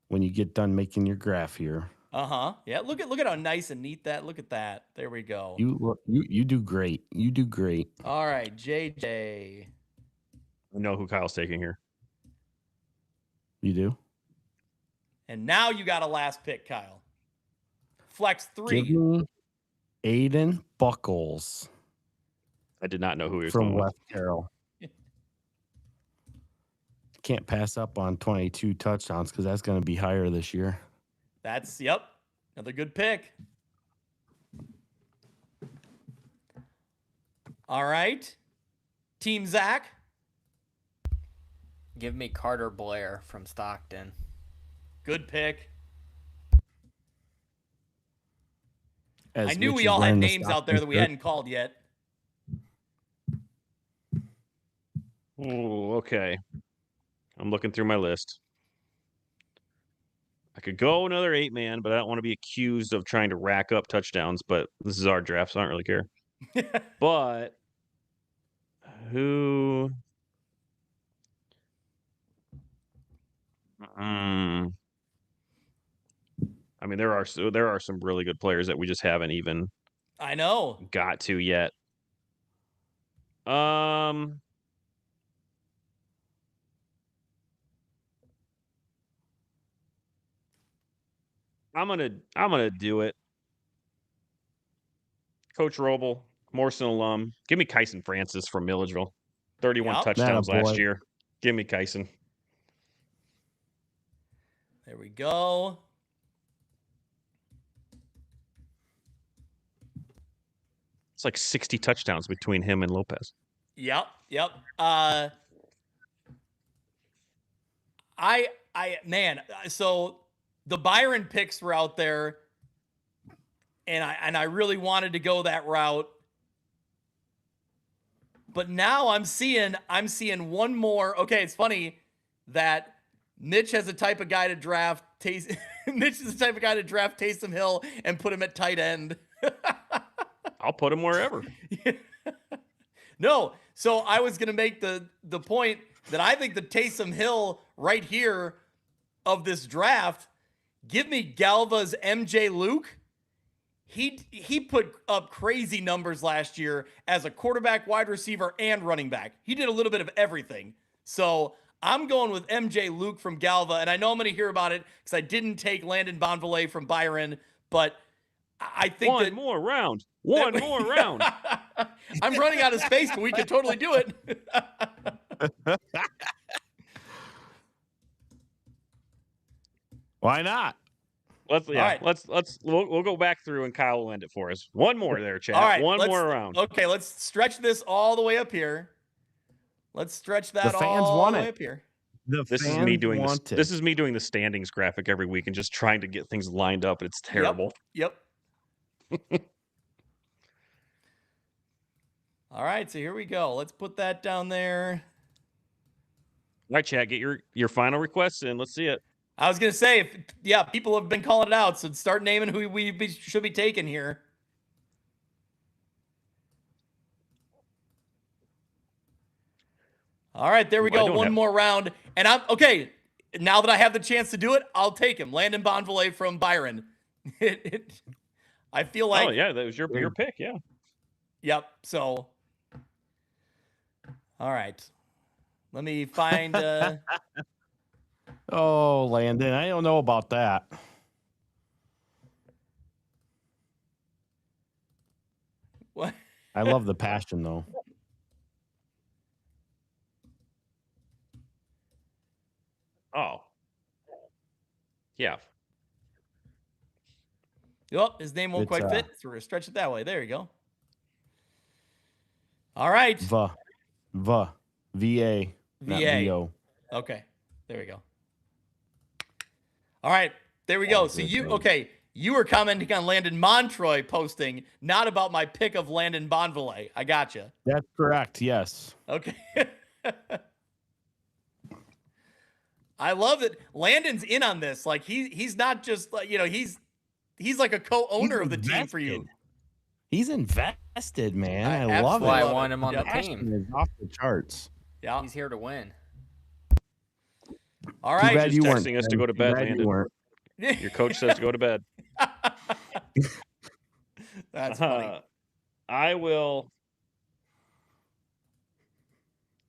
J: when you get done making your graph here.
L: Yeah, look at how nice and neat that. Look at that. There we go.
J: You do great. You do great.
L: All right, JJ.
K: I know who Kyle's taking here.
J: You do?
L: And now you got a last pick, Kyle. Flex 3.
J: Give me Aiden Buckles.
K: I did not know who he was
J: from
K: going with.
J: West Carroll. Can't pass up on 22 touchdowns because that's going to be higher this year.
L: That's, another good pick. All right. Team Zach.
I: Give me Carter Blair from Stockton.
L: Good pick.
J: As
L: I knew
J: Mitch
L: we
J: is
L: all had
J: wearing the
L: names out
J: Stockton
L: there that we
J: shirt.
L: hadn't called yet.
K: Oh, okay. I'm looking through my list. I could go another 8-man, but I don't want to be accused of trying to rack up touchdowns. But this is our draft, so I don't really care. But who? I mean, there are some really good players that we just haven't even.
L: I know.
K: Got to yet. I'm gonna do it. Coach Roble, Morrison alum. Give me Kyson Francis from Milledgeville. 31 touchdowns last year. Give me Kyson.
L: There we go.
K: It's like 60 touchdowns between him and Lopez.
L: Yep. So the Byron picks were out there, and I really wanted to go that route. But now I'm seeing one more. Okay, it's funny that Mitch has a type of guy to draft. Mitch is the type of guy to draft Taysom Hill and put him at tight end.
K: I'll put him wherever.
L: No, so I was going to make the point that I think the Taysom Hill right here of this draft, give me Galva's MJ Luke. He put up crazy numbers last year as a quarterback, wide receiver, and running back. He did a little bit of everything. So I'm going with MJ Luke from Galva, and I know I'm going to hear about it because I didn't take Landon Bonvalet from Byron, but I think
K: One more round. I'm
L: running out of space, but we could totally do it.
J: Why not?
K: We'll go back through and Kyle will end it for us. One more there, chat.
L: All right,
K: one more round.
L: Okay, let's stretch this all the way up here. Let's stretch that
J: The fans
L: all
J: want
L: the way
J: it.
L: up here.
K: This is me doing this. This is me doing the standings graphic every week and just trying to get things lined up. It's terrible.
L: Yep. All right, so here we go. Let's put that down there.
K: All right, chat, get your final requests in. Let's see it.
L: I was going to say, people have been calling it out, so start naming who we should be taking here. All right, there we go. One more round. And I'm okay. Now that I have the chance to do it, I'll take him. Landon Bonvalet from Byron. I feel like.
K: Oh, yeah, that was your pick. Yeah.
L: Yep. So. All right. Let me find.
J: Oh, Landon, I don't know about that.
L: What?
J: I love the passion, though.
K: Oh. Yeah.
L: Yep, his name won't quite fit, so we're going to stretch it that way. There you go. All right.
J: VA.
L: Okay. There we go. All right. There we go. So you were commenting on Landon Montroy posting, not about my pick of Landon Bonvalet. I got you.
J: That's correct. Yes.
L: Okay. I love that Landon's in on this. Like he's not just like, he's like a co-owner of the team for you.
J: He's invested, man. I love it.
I: That's why I want him on the
J: Passion
I: team.
J: is off the charts.
L: Yeah.
I: He's here to win.
L: All right.
K: He's texting us to go to bed, Landon. Your coach says to go to bed.
L: That's funny.
K: I will.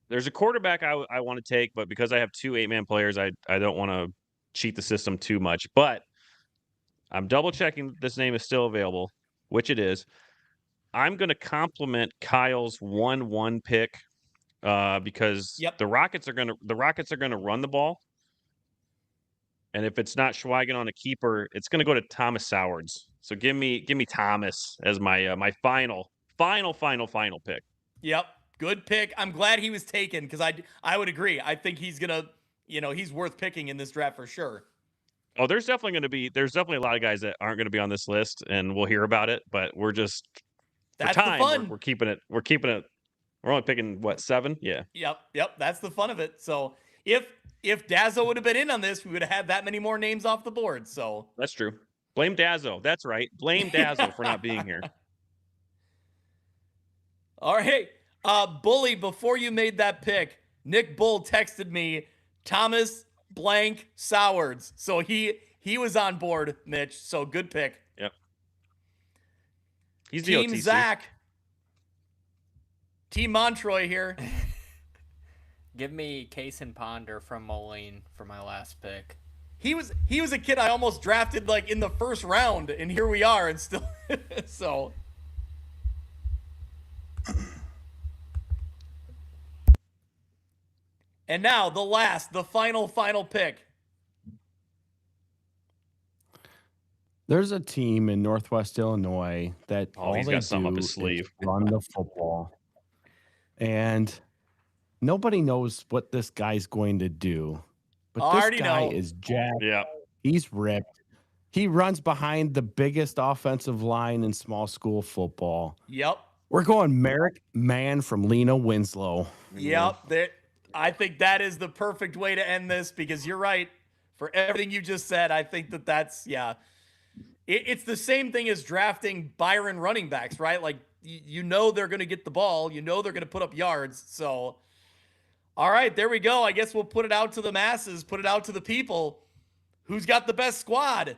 K: There's a quarterback I want to take, but because I have two 8-man players, I don't want to cheat the system too much. But I'm double checking this name is still available, which it is. I'm going to compliment Kyle's 1-1 pick because the Rockets are going to run the ball. And if it's not Schweigen on a keeper, it's going to go to Thomas Sowards. So give me Thomas as my my final pick.
L: Yep, good pick. I'm glad he was taken because I would agree. I think he's gonna, he's worth picking in this draft for sure.
K: Oh, there's definitely a lot of guys that aren't going to be on this list, and we'll hear about it. But we're just
L: that's
K: for time.
L: The fun.
K: We're keeping it. We're only picking 7? Yeah.
L: Yep. That's the fun of it. So if Dazzo would have been in on this, we would have had that many more names off the board. So
K: that's true. Blame Dazzo. That's right. Blame Dazzo for not being here.
L: All right. Bully, before you made that pick, Nick Bull texted me Thomas blank Sowards. So he was on board, Mitch. So good pick.
K: Yep. He's
L: Team
K: the OTC.
L: Zach. Team Montroy here.
I: Give me Case and Ponder from Moline for my last pick.
L: He was a kid I almost drafted like in the first round, and here we are, and still so. And now the final pick.
J: There's a team in Northwest Illinois that
K: he's got something up his sleeve.
J: Run the football, and nobody knows what this guy's going to do. But this guy is jacked.
K: Yeah.
J: He's ripped. He runs behind the biggest offensive line in small school football.
L: Yep.
J: We're going Merrick Mann from Lena Winslow.
L: Yep. I think that is the perfect way to end this because you're right. For everything you just said, I think that's. It's the same thing as drafting Byron running backs, right? Like, they're going to get the ball. They're going to put up yards. So, all right, there we go. I guess we'll put it out to the masses, put it out to the people. Who's got the best squad?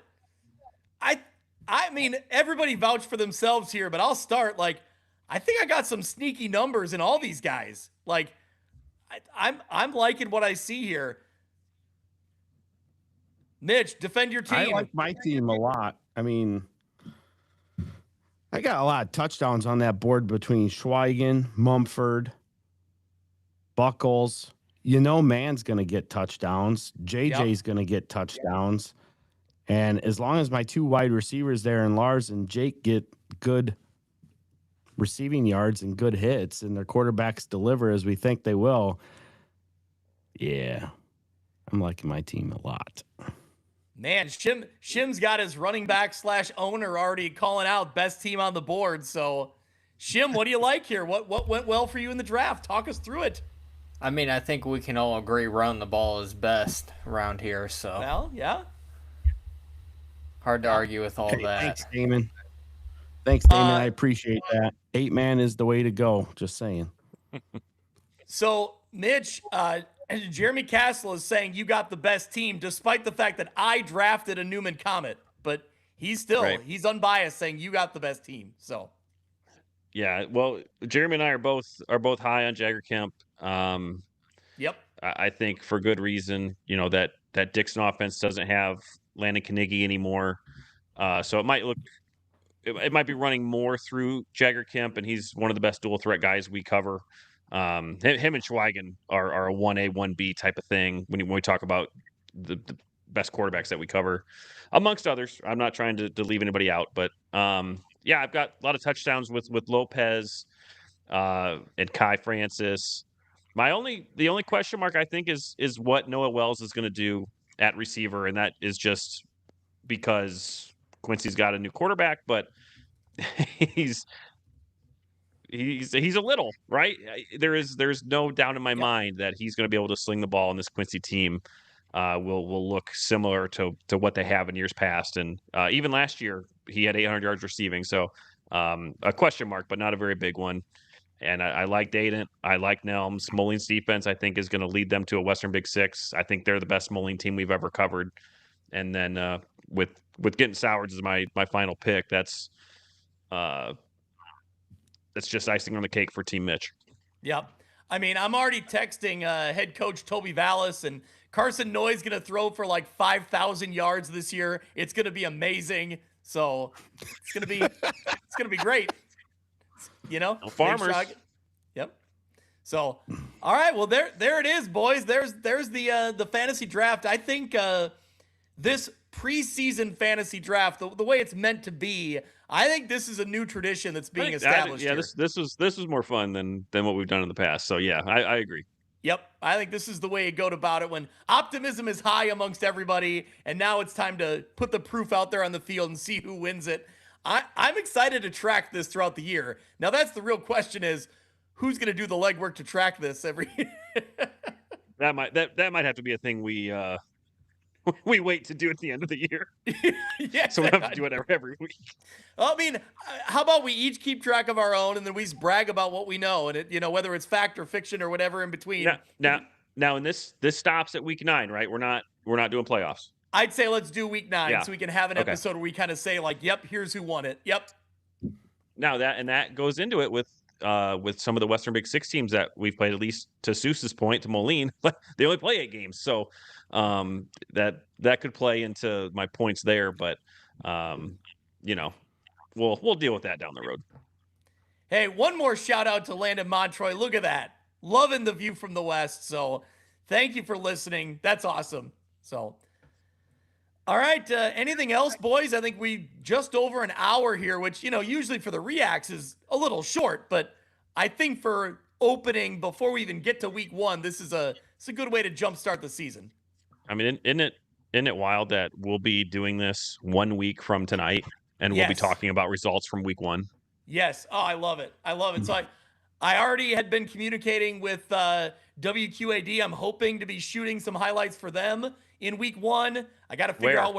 L: I mean, everybody vouched for themselves here, but I'll start. Like, I think I got some sneaky numbers in all these guys. Like, I'm liking what I see here. Mitch, defend your team.
J: I like my team a lot. I mean, I got a lot of touchdowns on that board between Schweigen, Mumford, Buckles. You know, Man's going to get touchdowns. JJ's going to get touchdowns. And as long as my two wide receivers there and Lars and Jake get good receiving yards and good hits and their quarterbacks deliver as we think they will, yeah, I'm liking my team a lot.
L: Man, Shim's got his running back / owner already calling out best team on the board. So, Shim, what do you like here? What went well for you in the draft? Talk us through it.
I: I mean, I think we can all agree running the ball is best around here. So,
L: well, yeah.
I: Hard to argue with all that.
J: Thanks, Damon. Thanks, Damon. I appreciate that. 8-man is the way to go. Just saying.
L: So, Mitch, Jeremy Castle is saying you got the best team, despite the fact that I drafted a Newman Comet. But he's still he's unbiased, saying you got the best team. So,
K: yeah. Well, Jeremy and I are both high on Jagger Kemp.
L: Yep.
K: I think for good reason. You know that Dixon offense doesn't have Landon Carnegie anymore, so it might be running more through Jagger Kemp, and he's one of the best dual threat guys we cover. Him and Schweigen are a 1A, 1B type of thing when we talk about the best quarterbacks that we cover, amongst others. I'm not trying to leave anybody out, but yeah, I've got a lot of touchdowns with Lopez and Kai Francis. The only question mark I think is what Noah Wells is going to do at receiver, and that is just because Quincy's got a new quarterback, but he's a little, right? There's no doubt in my mind that he's going to be able to sling the ball, and this Quincy team will look similar to what they have in years past. And even last year, he had 800 yards receiving. So a question mark, but not a very big one. And I like Dayton. I like Nelms. Moline's defense, I think, is going to lead them to a Western Big Six. I think they're the best Moline team we've ever covered. And then with getting Sowards as my final pick, that's just icing on the cake for Team Mitch.
L: Yep. I mean, I'm already texting head coach Toby Vallis, and Carson Noy's going to throw for like 5,000 yards this year. It's going to be amazing. So it's going to be great. You know,
K: no farmers.
L: Yep. So, all right. Well, there it is, boys. There's the fantasy draft. I think this preseason fantasy draft, the way it's meant to be, I think this is a new tradition that's being established.
K: Yeah, this was more fun than what we've done in the past. So yeah, I agree.
L: Yep, I think this is the way you go about it when optimism is high amongst everybody, and now it's time to put the proof out there on the field and see who wins it. I'm excited to track this throughout the year. Now that's the real question: is who's going to do the legwork to track this every year?
K: that might have to be a thing we wait to do at the end of the year.
L: Yeah,
K: so we have to do it every week.
L: Well, I mean, how about we each keep track of our own, and then we just brag about what we know, and it, whether it's fact or fiction or whatever in between.
K: Now, and this stops at week 9, right? We're not doing playoffs.
L: I'd say let's do week 9 so we can have an episode where we kind of say like, "Yep, here's who won it." Yep.
K: Now that goes into it with some of the Western Big Six teams that we've played, at least to Seuss's point, to Moline, they only play 8 games. So that could play into my points there, but we'll deal with that down the road.
L: Hey, one more shout out to Landon Montroy. Look at that. Loving the view from the West. So thank you for listening. That's awesome. So, all right. Anything else, boys? I think we just over an hour here, which, usually for the Reax is a little short, but I think for opening before we even get to week 1, it's a good way to jumpstart the season.
K: I mean, isn't it wild that we'll be doing this 1 week from tonight, and we'll be talking about results from week 1?
L: Yes. Oh, I love it. So I already had been communicating with WQAD. I'm hoping to be shooting some highlights for them in week 1. I got to figure out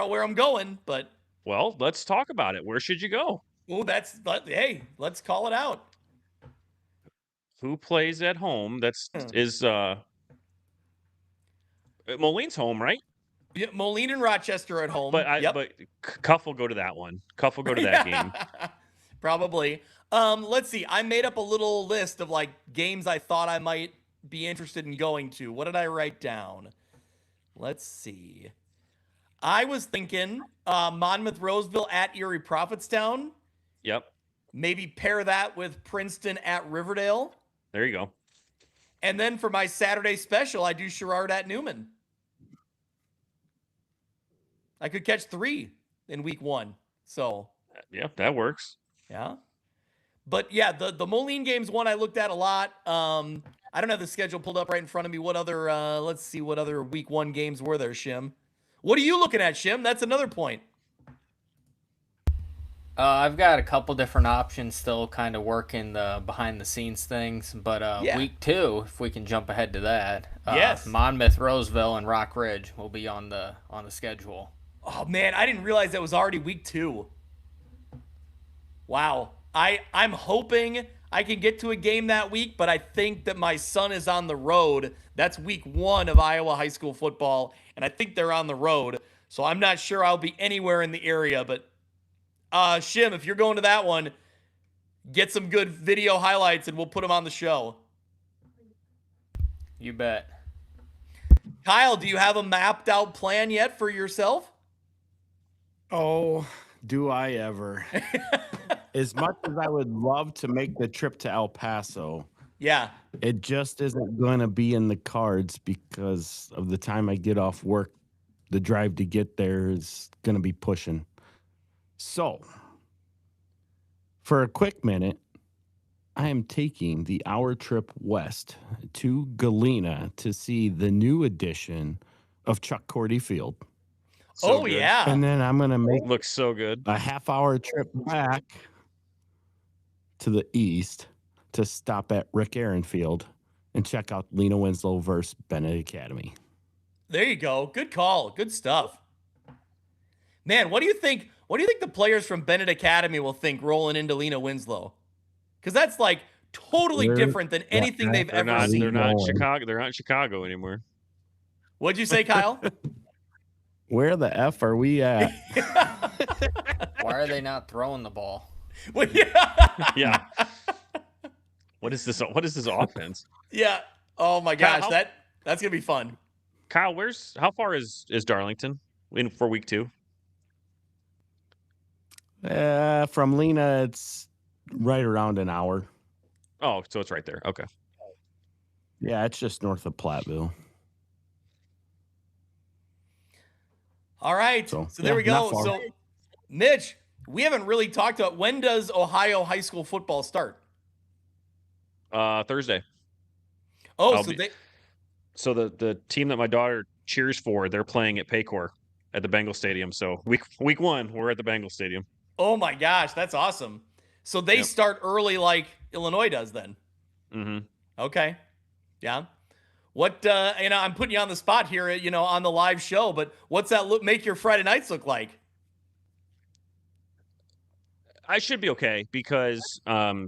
L: where I'm going, but.
K: Well, let's talk about it. Where should you go?
L: Oh, hey, let's call it out.
K: Who plays at home? Is Moline's home, right?
L: Yeah, Moline and Rochester are at home.
K: But Cuff will go to that one. Cuff will go to that game.
L: Probably. Let's see. I made up a little list of like games I thought I might be interested in going to. What did I write down? Let's see. I was thinking Monmouth Roseville at Erie Prophetstown.
K: Yep.
L: Maybe pair that with Princeton at Riverdale.
K: There you go.
L: And then for my Saturday special, I do Sherrard at Newman. I could catch 3 in week 1. So
K: yeah, that works.
L: Yeah. But yeah, the Moline game's one I looked at a lot. I don't have the schedule pulled up right in front of me. What other let's see what other week 1 games were there, Shim. What are you looking at, Shim? That's another point.
I: I've got a couple different options still kind of working the behind the scenes things, but week 2, if we can jump ahead to that.
L: Yes.
I: Monmouth, Roseville, and Rock Ridge will be on the schedule.
L: Oh man, I didn't realize that was already week 2. Wow. I'm hoping I can get to a game that week, but I think that my son is on the road. That's week 1 of Iowa high school football, and I think they're on the road. So I'm not sure I'll be anywhere in the area, but Shim, if you're going to that one, get some good video highlights and we'll put them on the show.
I: You bet.
L: Kyle, do you have a mapped out plan yet for yourself?
J: Oh, do I ever. As much as I would love to make the trip to El Paso,
L: yeah,
J: it just isn't going to be in the cards because of the time I get off work. The drive to get there is going to be pushing. So, for a quick minute, I am taking the hour trip west to Galena to see the new edition of Chuck Cordy Field.
L: So good. Yeah.
J: And then I'm going to make
K: looks so good.
J: A half-hour trip back to the east to stop at Rick Aaron Field and check out Lena Winslow versus Bennett Academy.
L: There you go. Good call. Good stuff. Man, what do you think? What do you think the players from Bennett Academy will think rolling into Lena Winslow? Because that's like totally different than anything they've ever seen.
K: They're not in Chicago. They're not in Chicago anymore.
L: What'd you say, Kyle?
J: Where the F are we at?
I: Why are they not throwing the ball?
L: Well, yeah.
K: What is this? What is this offense?
L: Yeah. Oh my gosh,
K: Kyle,
L: that's gonna be fun.
K: Kyle, how far is Darlington for week 2?
J: From Lena, it's right around an hour.
K: Oh, so it's right there. Okay.
J: Yeah, it's just north of Platteville.
L: All right. So there we go. So, Mitch, we haven't really talked about when does Ohio high school football start?
K: Thursday.
L: Oh,
K: so the team that my daughter cheers for, they're playing at Paycor at the Bengal Stadium. So week 1, we're at the Bengal Stadium.
L: Oh my gosh, that's awesome. So they start early like Illinois does then.
K: Mm-hmm.
L: Okay. Yeah. What I'm putting you on the spot here, on the live show, but what's that make your Friday nights look like?
K: I should be okay because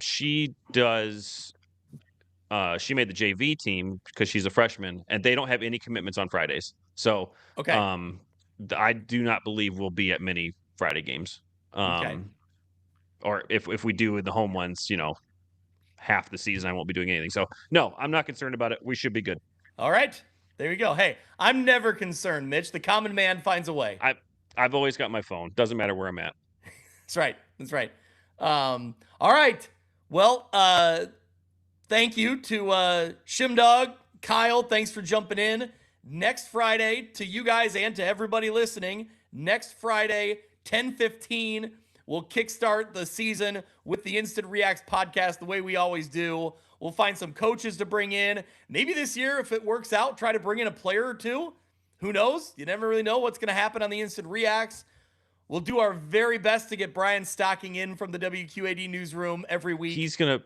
K: she does she made the JV team because she's a freshman and they don't have any commitments on Fridays. So
L: okay.
K: I do not believe we'll be at many Friday games.
L: Okay.
K: Or if we do the home ones, half the season I won't be doing anything. So no, I'm not concerned about it. We should be good.
L: All right. There you go. Hey, I'm never concerned, Mitch. The common man finds a way.
K: I've always got my phone. Doesn't matter where I'm at.
L: That's right. That's right. All right. Well, thank you to Shimdog, Kyle. Thanks for jumping in. Next Friday, to you guys and to everybody listening, next Friday, 10:15, we'll kickstart the season with the Instant Reax podcast the way we always do. We'll find some coaches to bring in. Maybe this year, if it works out, try to bring in a player or two. Who knows? You never really know what's going to happen on the Instant Reax. We'll do our very best to get Brian Stocking in from the WQAD newsroom every week.
K: He's gonna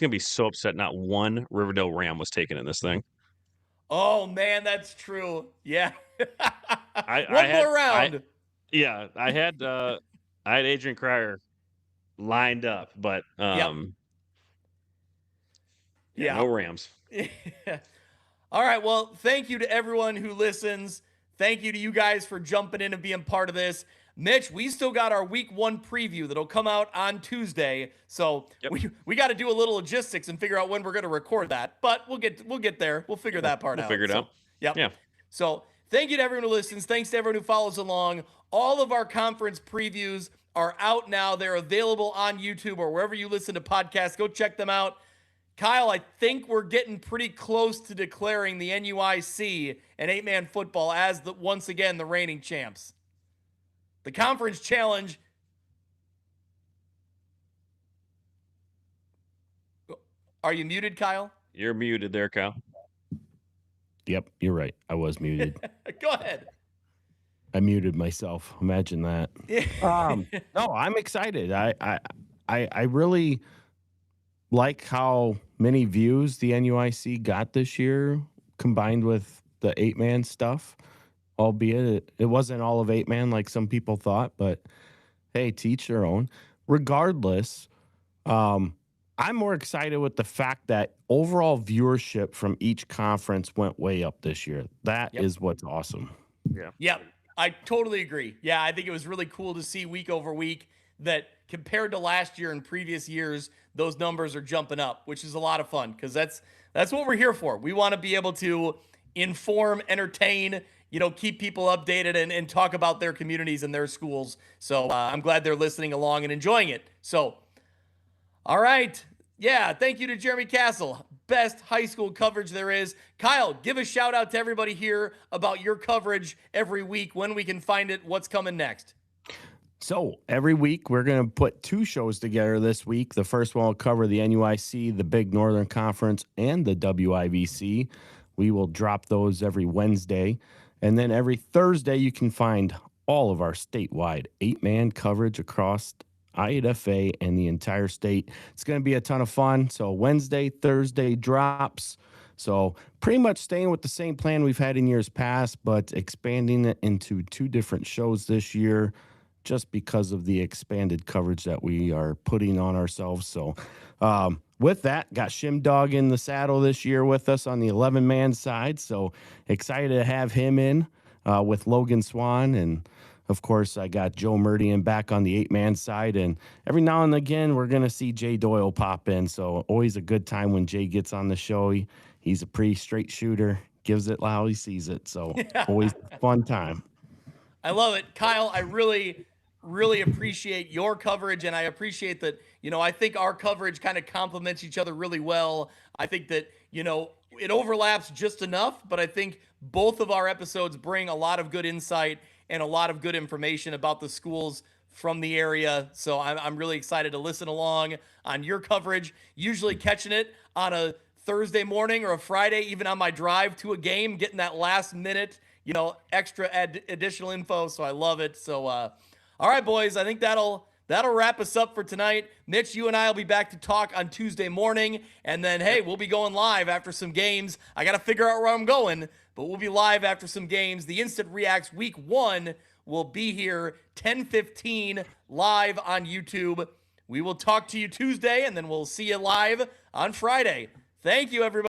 K: be so upset not one Riverdale Ram was taken in this thing.
L: Oh man, that's true. Yeah.
K: One
L: more round.
K: I had Adrian Cryer lined up, but no Rams.
L: All right. Well, thank you to everyone who listens. Thank you to you guys for jumping in and being part of this. Mitch, we still got our week 1 preview that'll come out on Tuesday. So we got to do a little logistics and figure out when we're going to record that. But we'll get there. We'll figure that part out.
K: Figure it out.
L: Yep.
K: Yeah.
L: So thank you to everyone who listens. Thanks to everyone who follows along. All of our conference previews are out now. They're available on YouTube or wherever you listen to podcasts. Go check them out. Kyle, I think we're getting pretty close to declaring the NUIC and 8-man football as once again the reigning champs. The conference challenge. Are you muted, Kyle?
K: You're muted there, Kyle.
J: Yep, you're right. I was muted.
L: Go ahead.
J: I muted myself. Imagine that. No, I'm excited. I really like how many views the NUIC got this year, combined with the 8-man stuff. Albeit it wasn't all of 8-man like some people thought, but hey, to each their own. Regardless, I'm more excited with the fact that overall viewership from each conference went way up this year. That is what's awesome.
K: Yeah.
L: Yep. I totally agree. Yeah, I think it was really cool to see week over week that compared to last year and previous years, those numbers are jumping up, which is a lot of fun because that's what we're here for. We want to be able to inform, entertain, keep people updated and talk about their communities and their schools. So I'm glad they're listening along and enjoying it. So, all right. Yeah, thank you to Jeremy Castle. Best high school coverage there is. Kyle, give a shout out to everybody here about your coverage every week, when we can find it, what's coming next.
J: So every week we're going to put 2 shows together this week. The first one will cover the NUIC, the Big Northern Conference, and the WIVC. We will drop those every Wednesday. And then every Thursday, you can find all of our statewide 8-man coverage across IDFA and the entire state. It's going to be a ton of fun. So Wednesday, Thursday drops. So pretty much staying with the same plan we've had in years past, but expanding it into 2 different shows this year just because of the expanded coverage that we are putting on ourselves. So with that, got Shim Dog in the saddle this year with us on the 11-man side. So excited to have him in with Logan Swan. And, of course, I got Joe Murdian back on the 8-man side. And every now and again, we're going to see Jay Doyle pop in. So always a good time when Jay gets on the show. He's a pretty straight shooter, gives it how he sees it. So always a fun time.
L: I love it. Kyle, I really appreciate your coverage, and I appreciate that, I think our coverage kind of complements each other really well. I think that, it overlaps just enough, but I think both of our episodes bring a lot of good insight and a lot of good information about the schools from the area. So I'm really excited to listen along on your coverage, usually catching it on a Thursday morning or a Friday, even on my drive to a game, getting that last minute, extra additional info. So I love it. So, all right, boys, I think that'll wrap us up for tonight. Mitch, you and I will be back to talk on Tuesday morning. And then, hey, we'll be going live after some games. I got to figure out where I'm going, but we'll be live after some games. The Instant Reax Week 1 will be here 10:15 live on YouTube. We will talk to you Tuesday, and then we'll see you live on Friday. Thank you, everybody.